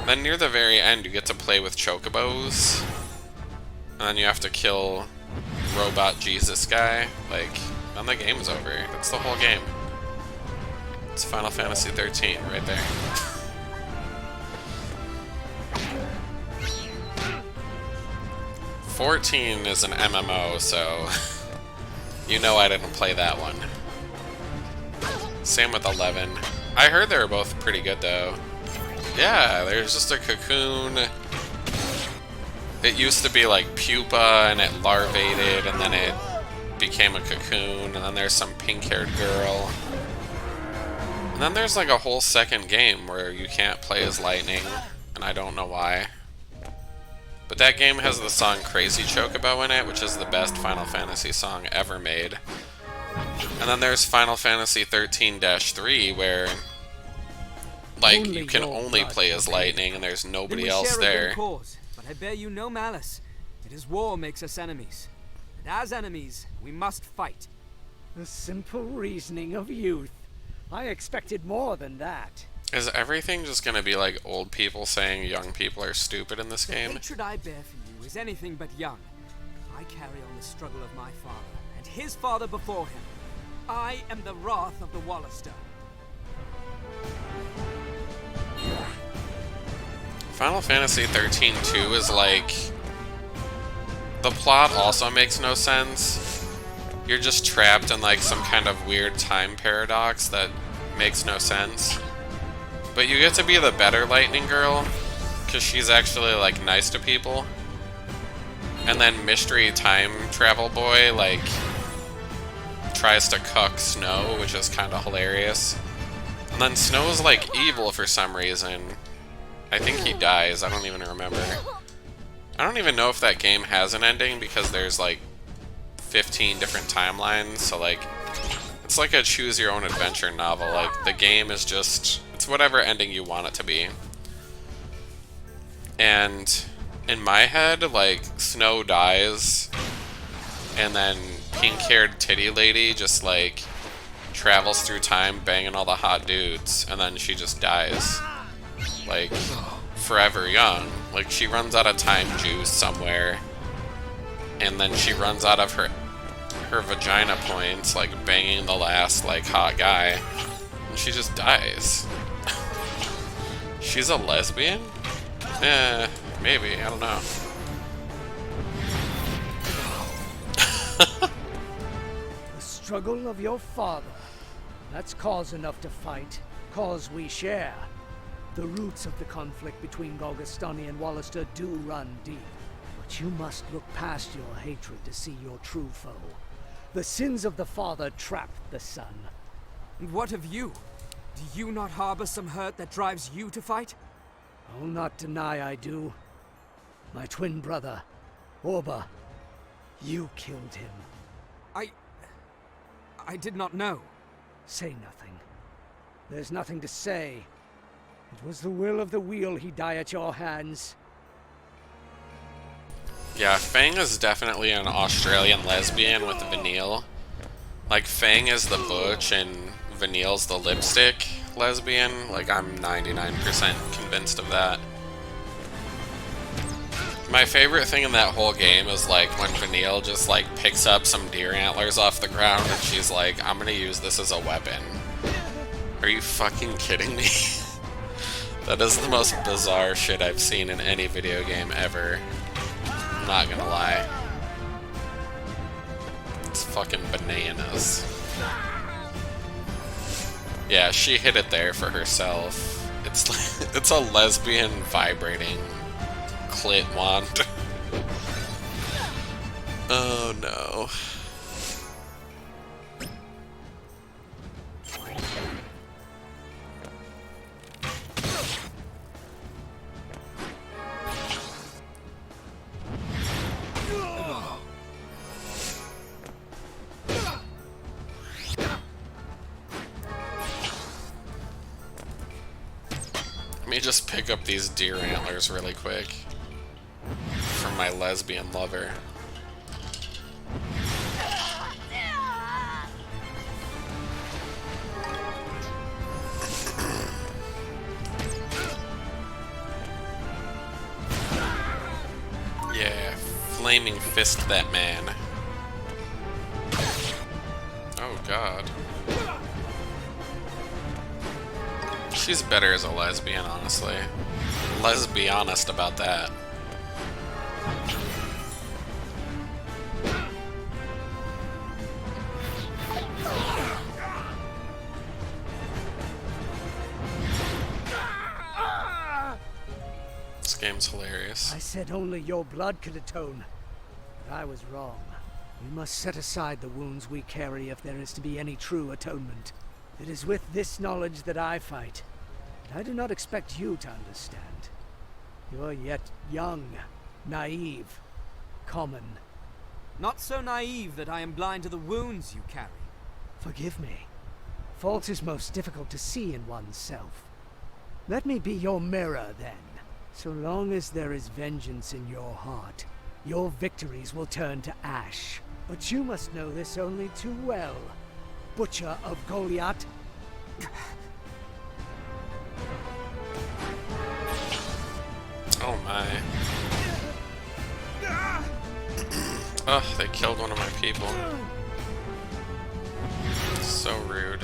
Then near the very end, you get to play with chocobos. And then you have to kill Robot Jesus guy. Like, then the game's over. That's the whole game. It's Final Fantasy 13 right there. 14 is an MMO, so you know I didn't play that one. Same with 11. I heard they were both pretty good, though. Yeah, there's just a cocoon. It used to be like pupa, and it larvated, and then it became a cocoon, and then there's some pink-haired girl. And then there's like a whole second game where you can't play as Lightning, and I don't know why. But that game has the song Crazy Chocobo in it, which is the best Final Fantasy song ever made. And then there's Final Fantasy 13-3, where, like, you can only play as Lightning, and there's nobody else there. Cause, but I bear you no malice. It is war makes us enemies. And as enemies, we must fight. The simple reasoning of youth. I expected more than that. Is everything just gonna be like old people saying young people are stupid in this game? The hatred I bear for you is anything but young. I carry on the struggle of my father, and his father before him. I am the wrath of the Wallister. Final Fantasy 13-2 is like... The plot also makes no sense. You're just trapped in like some kind of weird time paradox that makes no sense. But you get to be the better Lightning Girl, because she's actually, like, nice to people. And then Mystery Time Travel Boy, like, tries to cuck Snow, which is kind of hilarious. And then Snow's, like, evil for some reason. I think he dies, I don't even remember. I don't even know if that game has an ending, because there's, like, 15 different timelines, so, like, it's like a choose-your-own-adventure novel. Like, the game is just... It's whatever ending you want it to be. And in my head, like, Snow dies, and then pink-haired titty lady just, like, travels through time banging all the hot dudes, and then she just dies. Like, forever young. Like, she runs out of time juice somewhere, and then she runs out of her vagina points, like, banging the last, like, hot guy, and she just dies. She's a lesbian? Maybe, I don't know. The struggle of your father. That's cause enough to fight. Cause we share. The roots of the conflict between Golgastani and Wallister do run deep. But you must look past your hatred to see your true foe. The sins of the father trapped the son. And what of you? Do you not harbor some hurt that drives you to fight? I'll not deny I do. My twin brother, Orba, you killed him. I did not know. Say nothing. There's nothing to say. It was the will of the wheel he die at your hands. Yeah, Fang is definitely an Australian lesbian with Vanille. Like, Fang is the butch and Vanille's the lipstick lesbian. Like, I'm 99% convinced of that. My favorite thing in that whole game is, like, when Vanille just, like, picks up some deer antlers off the ground and she's like, I'm gonna use this as a weapon. Are you fucking kidding me? That is the most bizarre shit I've seen in any video game ever. I'm not gonna lie. It's fucking bananas. Yeah, she hit it there for herself. It's like, it's a lesbian vibrating clit wand. Oh no. Let me just pick up these deer antlers really quick from my lesbian lover. Yeah, flaming fist that man. Oh god. She's better as a lesbian, honestly. Let's be honest about that. This game's hilarious. I said only your blood could atone, but I was wrong. We must set aside the wounds we carry if there is to be any true atonement. It is with this knowledge that I fight. I do not expect you to understand. You are yet young, naive, common. Not so naive that I am blind to the wounds you carry. Forgive me. Fault is most difficult to see in oneself. Let me be your mirror, then. So long as there is vengeance in your heart, your victories will turn to ash. But you must know this only too well, Butcher of Goliath. Oh my. Ugh, they killed one of my people. So rude.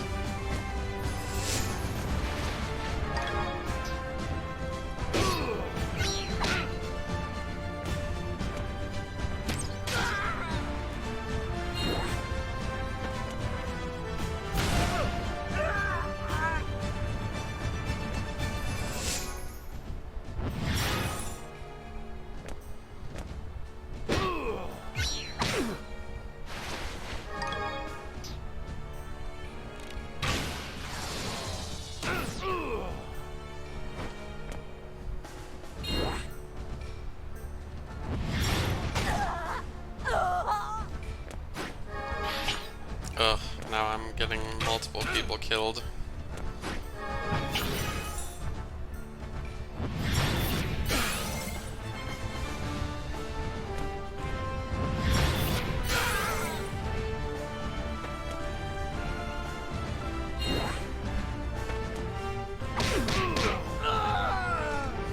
Ugh, now I'm getting multiple people killed.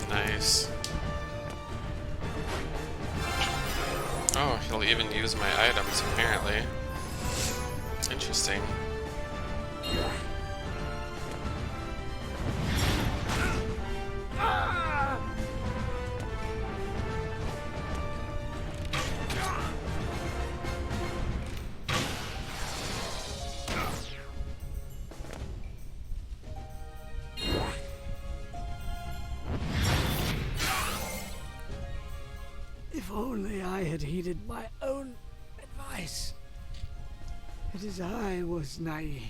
Nice. Oh, he'll even use my items, apparently. Interesting. If only I had heeded my own advice. It is I was naive.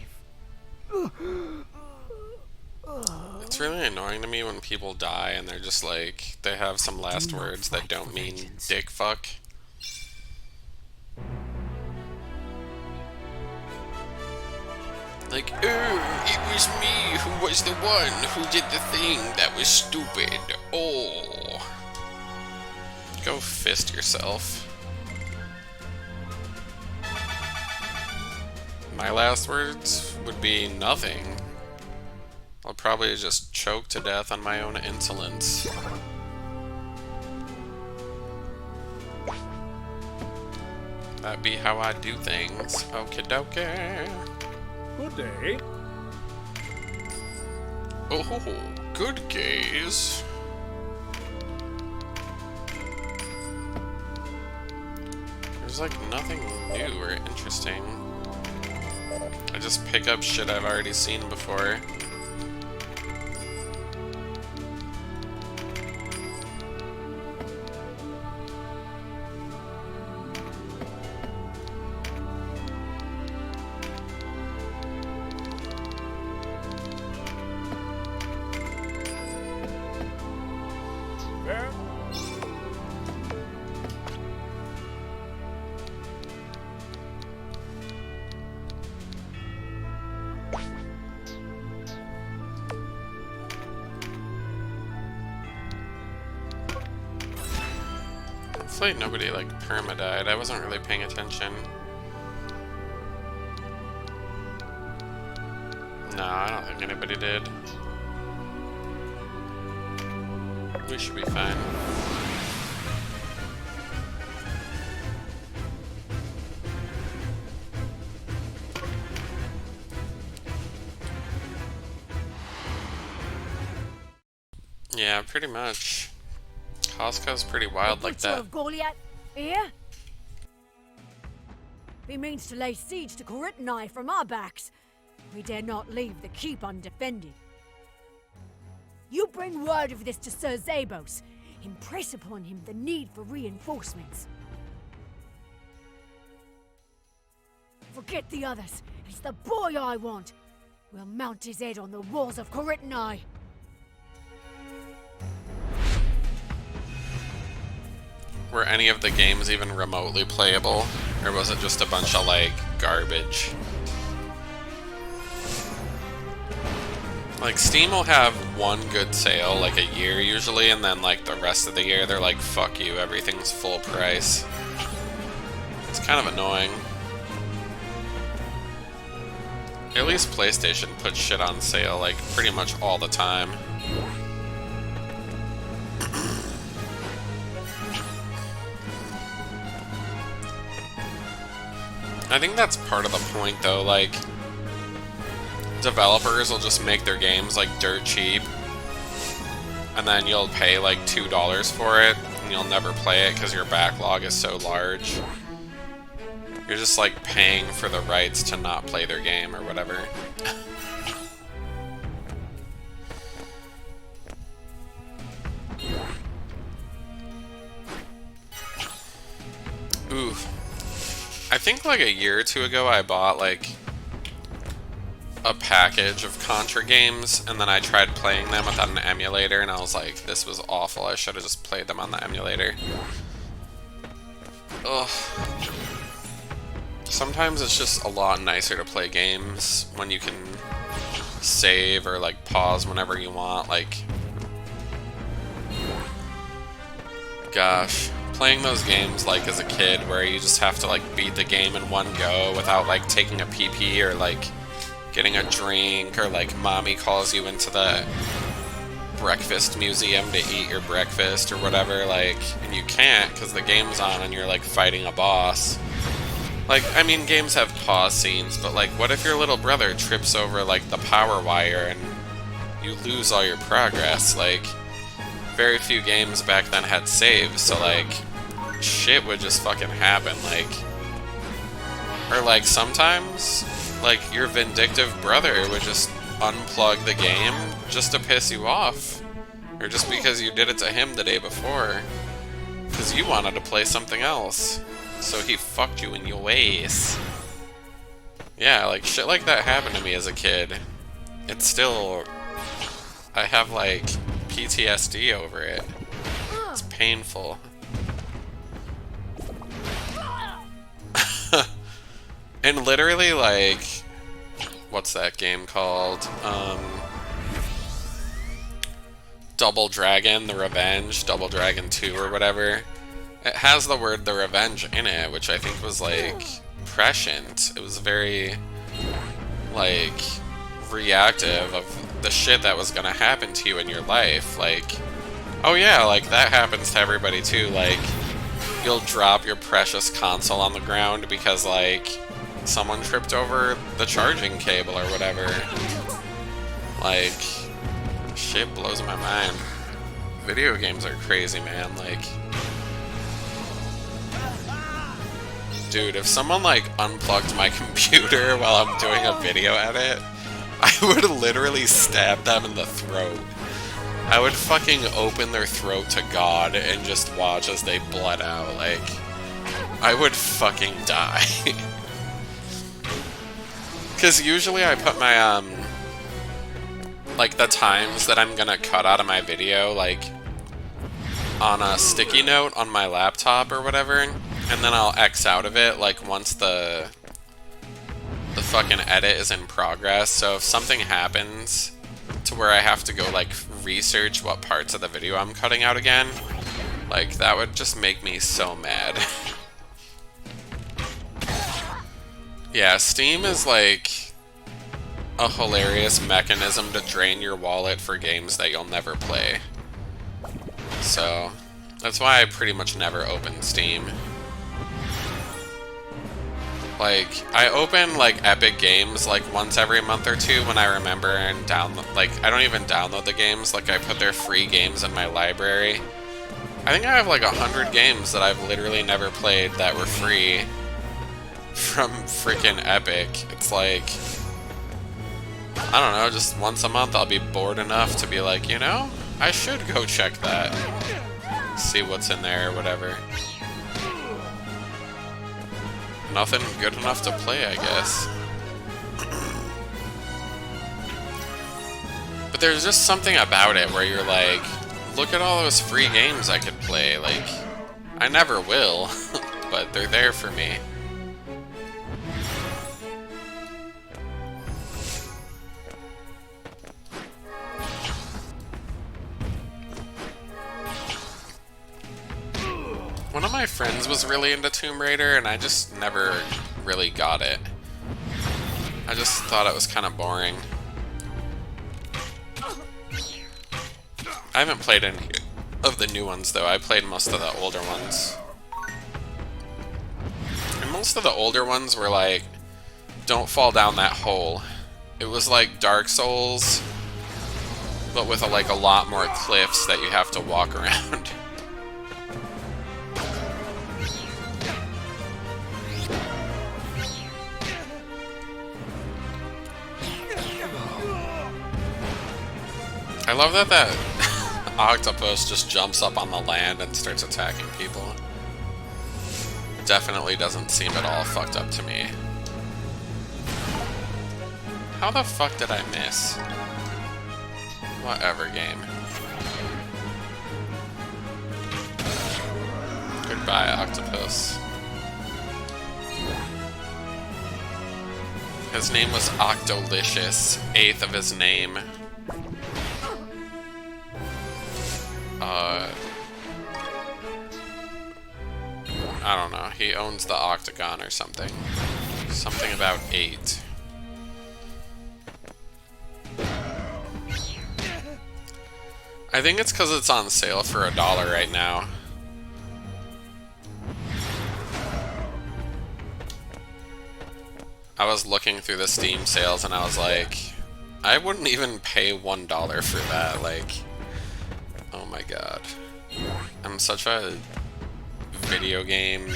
It's really annoying to me when people die and they're just like, they have some last words that don't mean dick fuck. Like, oh, it was me who was the one who did the thing that was stupid. Oh. Go fist yourself. My last words would be nothing. I'll probably just choke to death on my own insolence. That'd be how I do things. Okie dokie. Good day. Oh, good gaze. There's like nothing new or interesting. I just pick up shit I've already seen before. Hopefully nobody like perma-died. I wasn't really paying attention. No, I don't think anybody did. We should be fine. Yeah, pretty much. Costco's pretty wild like that. Of Goliath here? He means to lay siege to Corinthai from our backs. We dare not leave the keep undefended. You bring word of this to Sir Zabos. Impress upon him the need for reinforcements. Forget the others. It's the boy I want. We'll mount his head on the walls of Corinthai. Were any of the games even remotely playable? Or was it just a bunch of, like, garbage? Like, Steam will have one good sale, like, a year usually, and then, like, the rest of the year they're like, fuck you, everything's full price. It's kind of annoying. At least PlayStation puts shit on sale, like, pretty much all the time. I think that's part of the point, though, like, developers will just make their games, like, dirt cheap, and then you'll pay, like, $2 for it, and you'll never play it because your backlog is so large. You're just, like, paying for the rights to not play their game or whatever. Ooh. I think like a year or two ago I bought like a package of Contra games, and then I tried playing them without an emulator, and I was like, this was awful. I should have just played them on the emulator. Ugh. Sometimes it's just a lot nicer to play games when you can save or like pause whenever you want. Like, gosh. Playing those games like as a kid where you just have to like beat the game in one go without like taking a pee-pee or like getting a drink, or like mommy calls you into the breakfast museum to eat your breakfast or whatever, like, and you can't because the game's on and you're like fighting a boss. Like, I mean, games have pause scenes, but like, what if your little brother trips over like the power wire and you lose all your progress? Like, very few games back then had saves, so like, shit would just fucking happen, like, or like sometimes, like, your vindictive brother would just unplug the game just to piss you off, or just because you did it to him the day before, because you wanted to play something else, so he fucked you in your ways. Yeah, like, shit like that happened to me as a kid. It's still, I have like PTSD over it. It's painful. And literally, like, what's that game called? Double Dragon, The Revenge, Double Dragon 2 or whatever. It has the word The Revenge in it, which I think was, like, prescient. It was very, like, reactive of the shit that was gonna happen to you in your life. Like, oh yeah, like, that happens to everybody too. Like, you'll drop your precious console on the ground because, like, someone tripped over the charging cable or whatever. Like, shit blows my mind. Video games are crazy, man. Like, dude, if someone like unplugged my computer while I'm doing a video edit, I would literally stab them in the throat. I would fucking open their throat to God and just watch as they bled out. Like, I would fucking die. Because usually I put my, like, the times that I'm gonna cut out of my video, like, on a sticky note on my laptop or whatever, and then I'll X out of it, like, once the fucking edit is in progress. So if something happens to where I have to go, like, research what parts of the video I'm cutting out again, like, that would just make me so mad. Yeah, Steam is, like, a hilarious mechanism to drain your wallet for games that you'll never play. So, that's why I pretty much never open Steam. Like, I open, like, Epic Games, like, once every month or two when I remember and download, like, I don't even download the games, like, I put their free games in my library. I think I have, like, 100 games that I've literally never played that were free from freaking Epic. It's like, I don't know, just once a month I'll be bored enough to be like, you know, I should go check that. See what's in there or whatever. Nothing good enough to play, I guess. But there's just something about it where you're like, look at all those free games I could play. Like, I never will, but they're there for me. One of my friends was really into Tomb Raider, and I just never really got it. I just thought it was kind of boring. I haven't played any of the new ones, though. I played most of the older ones. And most of the older ones were like, don't fall down that hole. It was like Dark Souls, but with like a lot more cliffs that you have to walk around. I love that octopus just jumps up on the land and starts attacking people. Definitely doesn't seem at all fucked up to me. How the fuck did I miss? Whatever, game. Goodbye, octopus. His name was Octolicious, 8th of his name. I don't know. He owns the Octagon or something. Something about 8. I think it's because it's on sale for $1 right now. I was looking through the Steam sales and I was like, I wouldn't even pay $1 for that. Like, oh my god. I'm such a video game,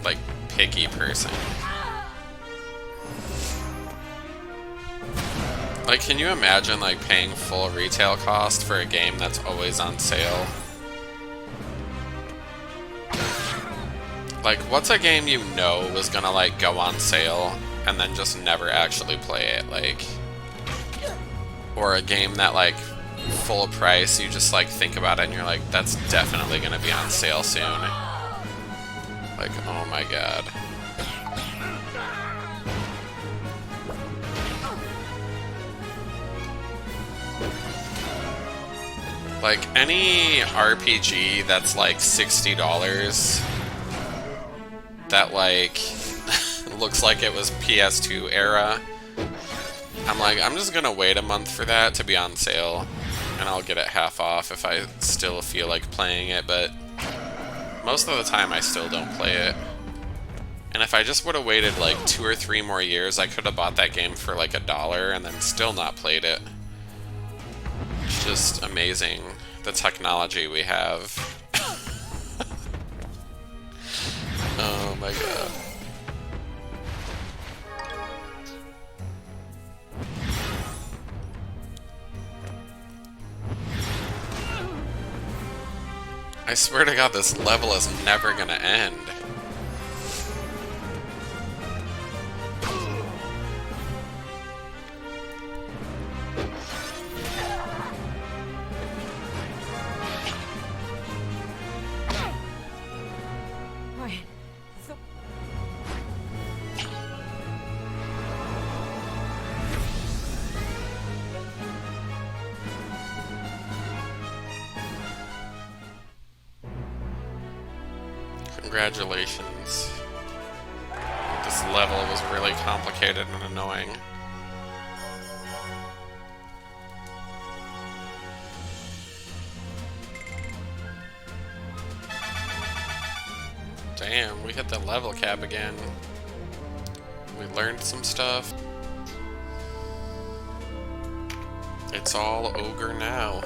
like, picky person. Like, can you imagine, like, paying full retail cost for a game that's always on sale? Like, what's a game you know was gonna, like, go on sale and then just never actually play it? Like, or a game that, like, full price, you just, like, think about it and you're like, that's definitely gonna be on sale soon. Like, oh my god. Like, any RPG that's, like, $60 that, like, looks like it was PS2 era, I'm like, I'm just gonna wait a month for that to be on sale, and I'll get it half off if I still feel like playing it, but most of the time I still don't play it. And if I just would have waited, like, 2 or 3 more years, I could have bought that game for, like, $1 and then still not played it. just amazing, the technology we have. Oh my god. I swear to god, this level is never gonna end. Wait, Congratulations. This level was really complicated and annoying. Damn, we hit the level cap again. We learned some stuff. It's all Ogre now.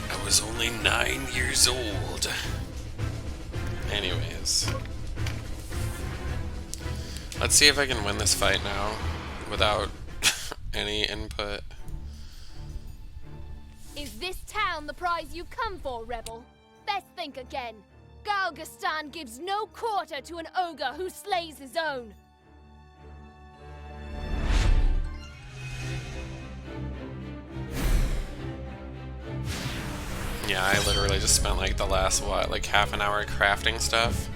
I was only 9 years old. Anyways. Let's see if I can win this fight now without any input. Is this town the prize you've come for, Rebel? Best think again. Galgastan gives no quarter to an ogre who slays his own. Yeah, I literally just spent like the last, what, like half an hour crafting stuff.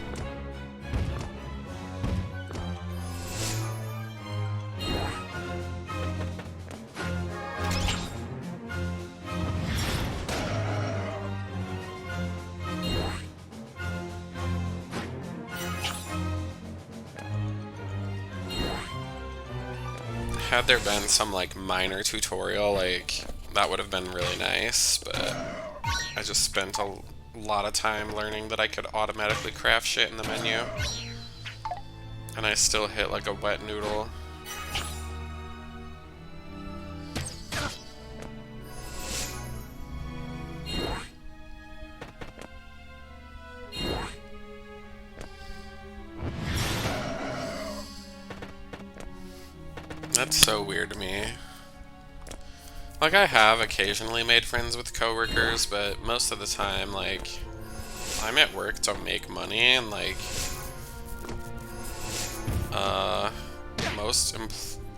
Had there been some like minor tutorial, like that would have been really nice, but I just spent a lot of time learning that I could automatically craft shit in the menu. And I still hit like a wet noodle. That's so weird to me. Like, I have occasionally made friends with coworkers, but most of the time, like, I'm at work to make money, and, like, most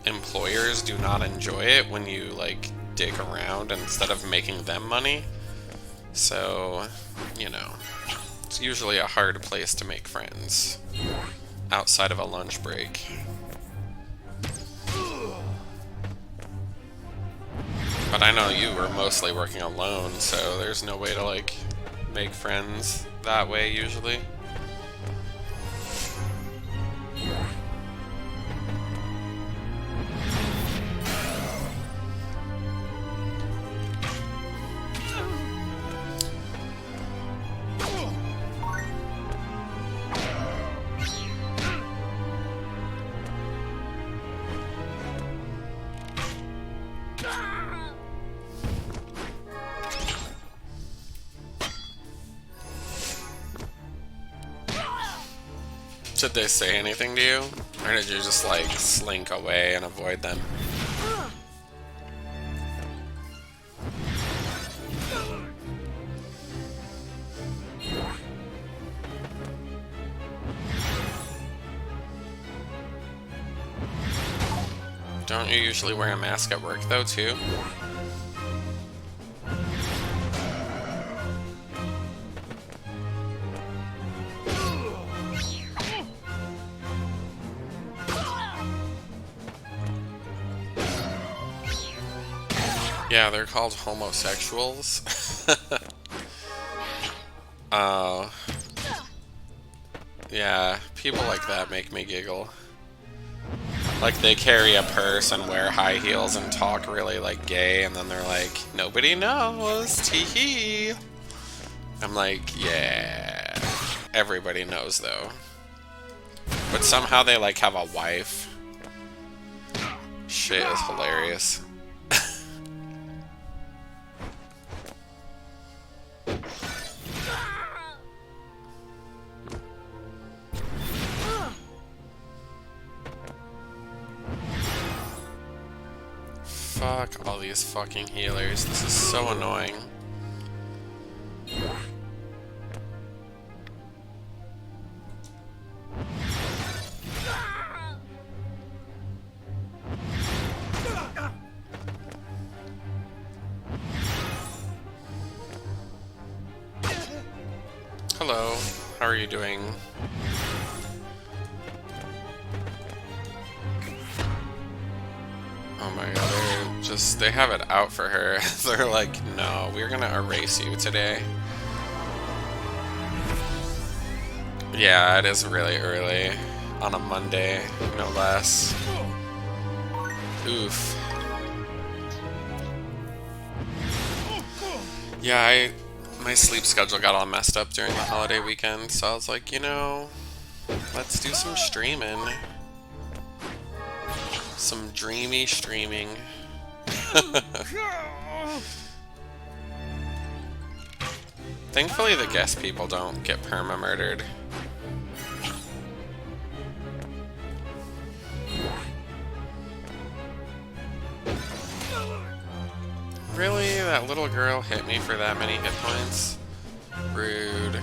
employers do not enjoy it when you, like, dig around instead of making them money. So, you know, it's usually a hard place to make friends outside of a lunch break. But I know you were mostly working alone, so there's no way to, like, make friends that way, usually. Did they say anything to you? Or did you just, like, slink away and avoid them? Don't you usually wear a mask at work, though, too? Yeah, they're called homosexuals. Oh. Yeah, people like that make me giggle. Like, they carry a purse and wear high heels and talk really, like, gay, and then they're like, nobody knows, tee-hee. I'm like, yeah. Everybody knows, though. But somehow they, like, have a wife. Shit is hilarious. Fuck all these fucking healers. This is so annoying. Hello, how are you doing? Oh my god, they have it out for her. They're like, no, we're gonna erase you today. Yeah, it is really early. On a Monday, no less. Oof. Yeah, my sleep schedule got all messed up during the holiday weekend, so I was like, you know, let's do some streaming. Some dreamy streaming. Thankfully the guest people don't get perma-murdered. Really? That little girl hit me for that many hit points? Rude.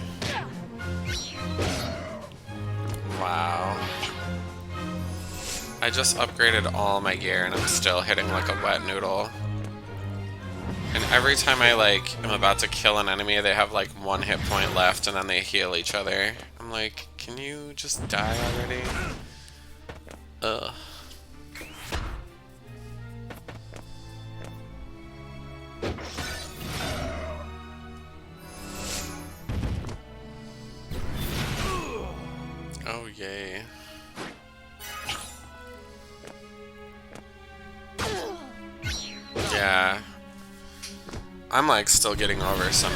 Wow. I just upgraded all my gear and I'm still hitting like a wet noodle. And every time I am about to kill an enemy, they have like 1 hit point left and then they heal each other. I'm like, can you just die already? Ugh. Oh yay. Yeah. I'm like still getting over some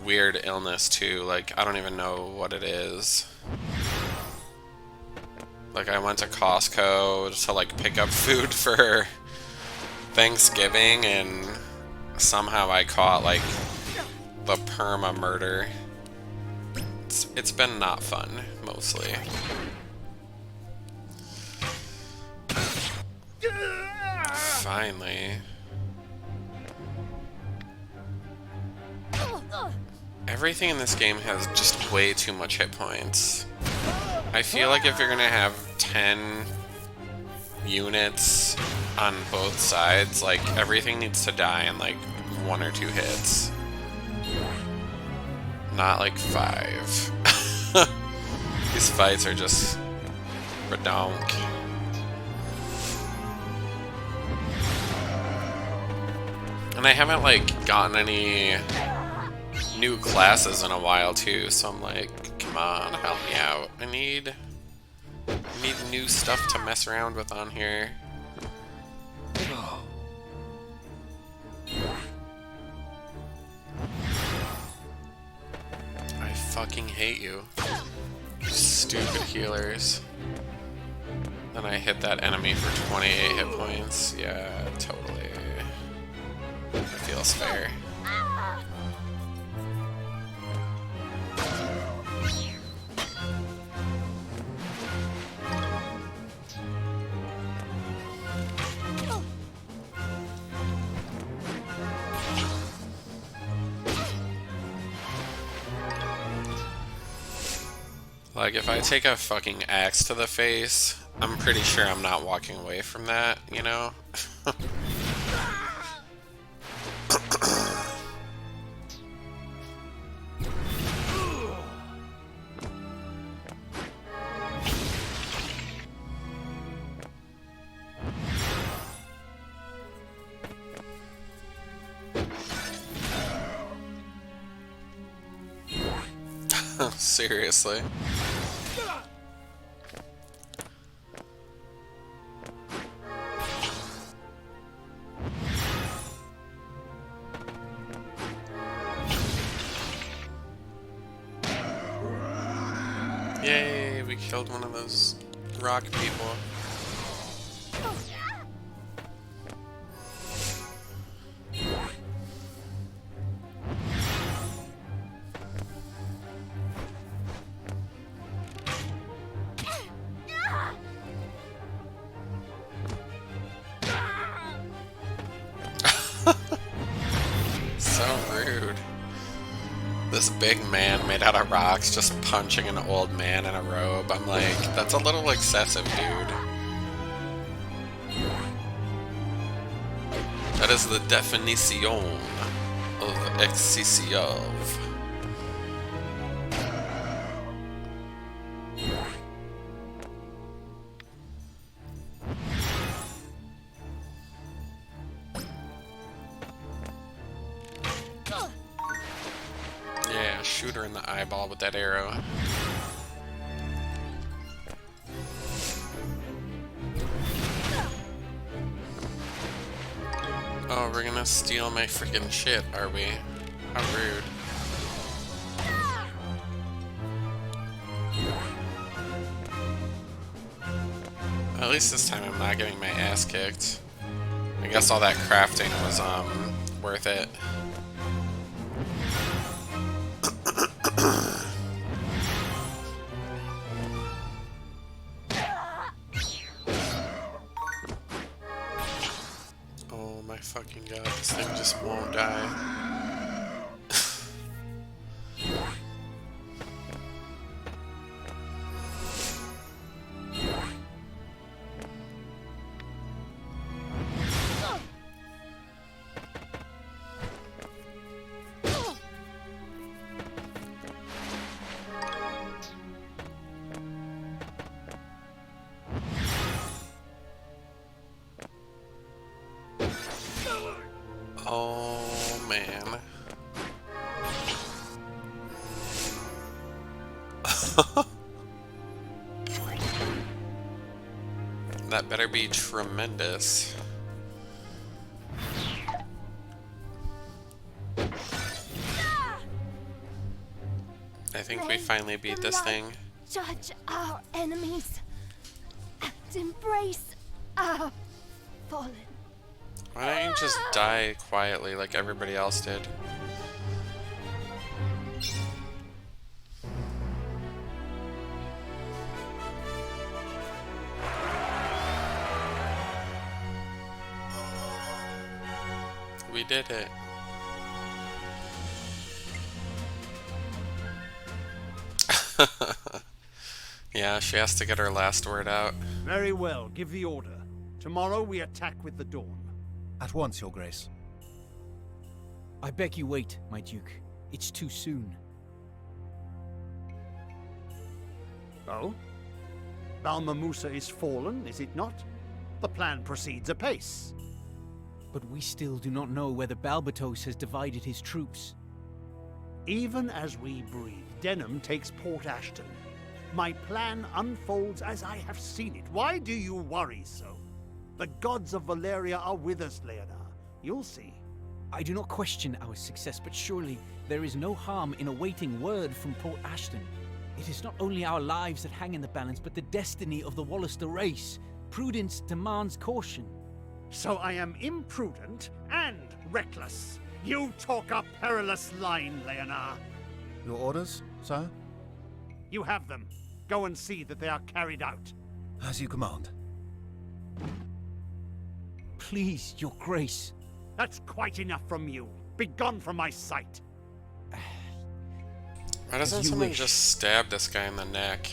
weird illness too, like I don't even know what it is. Like I went to Costco to like pick up food for Thanksgiving and somehow I caught like the perma murder. It's been not fun, mostly. Finally. Everything in this game has just way too much hit points. I feel like if you're gonna have 10 units on both sides, like everything needs to die in like 1 or 2 hits. Not like 5. These fights are just redonk. And I haven't like gotten any new classes in a while too, so I'm like, come on, help me out. I need new stuff to mess around with on here. I fucking hate you. Stupid healers. Then I hit that enemy for 28 hit points. Yeah, totally. That feels fair. Like, if I take a fucking axe to the face, I'm pretty sure I'm not walking away from that, you know? Seriously. Yay, we killed one of those rock people. this big man made out of rocks just punching an old man in a robe. I'm like, that's a little excessive, dude. That is the definition of excessive. Yeah, shoot her in the eyeball with that arrow. Oh, we're gonna steal my freaking shit, are we? How rude. At least this time I'm not getting my ass kicked. I guess all that crafting was, worth it. Oh my fucking god, this thing just won't die. Oh man. That better be tremendous. I think we finally beat this thing. Judge our enemies and embrace our fallen. Why don't you just die quietly like everybody else did? We did it. Yeah, she has to get her last word out. Very well, give the order. Tomorrow we attack with the dawn. At once, Your Grace. I beg you wait, my Duke. It's too soon. Oh? Balma Musa is fallen, is it not? The plan proceeds apace. But we still do not know whether Balbatos has divided his troops. Even as we breathe, Denham takes Port Ashton. My plan unfolds as I have seen it. Why do you worry so? The gods of Valeria are with us, Leonard. You'll see. I do not question our success, but surely there is no harm in awaiting word from Port Ashton. It is not only our lives that hang in the balance, but the destiny of the Wallister race. Prudence demands caution. So I am imprudent and reckless. You talk a perilous line, Leonard. Your orders, sire? You have them. Go and see that they are carried out. As you command. Please, Your Grace. That's quite enough from you. Begone from my sight. Why doesn't someone just stab this guy in the neck?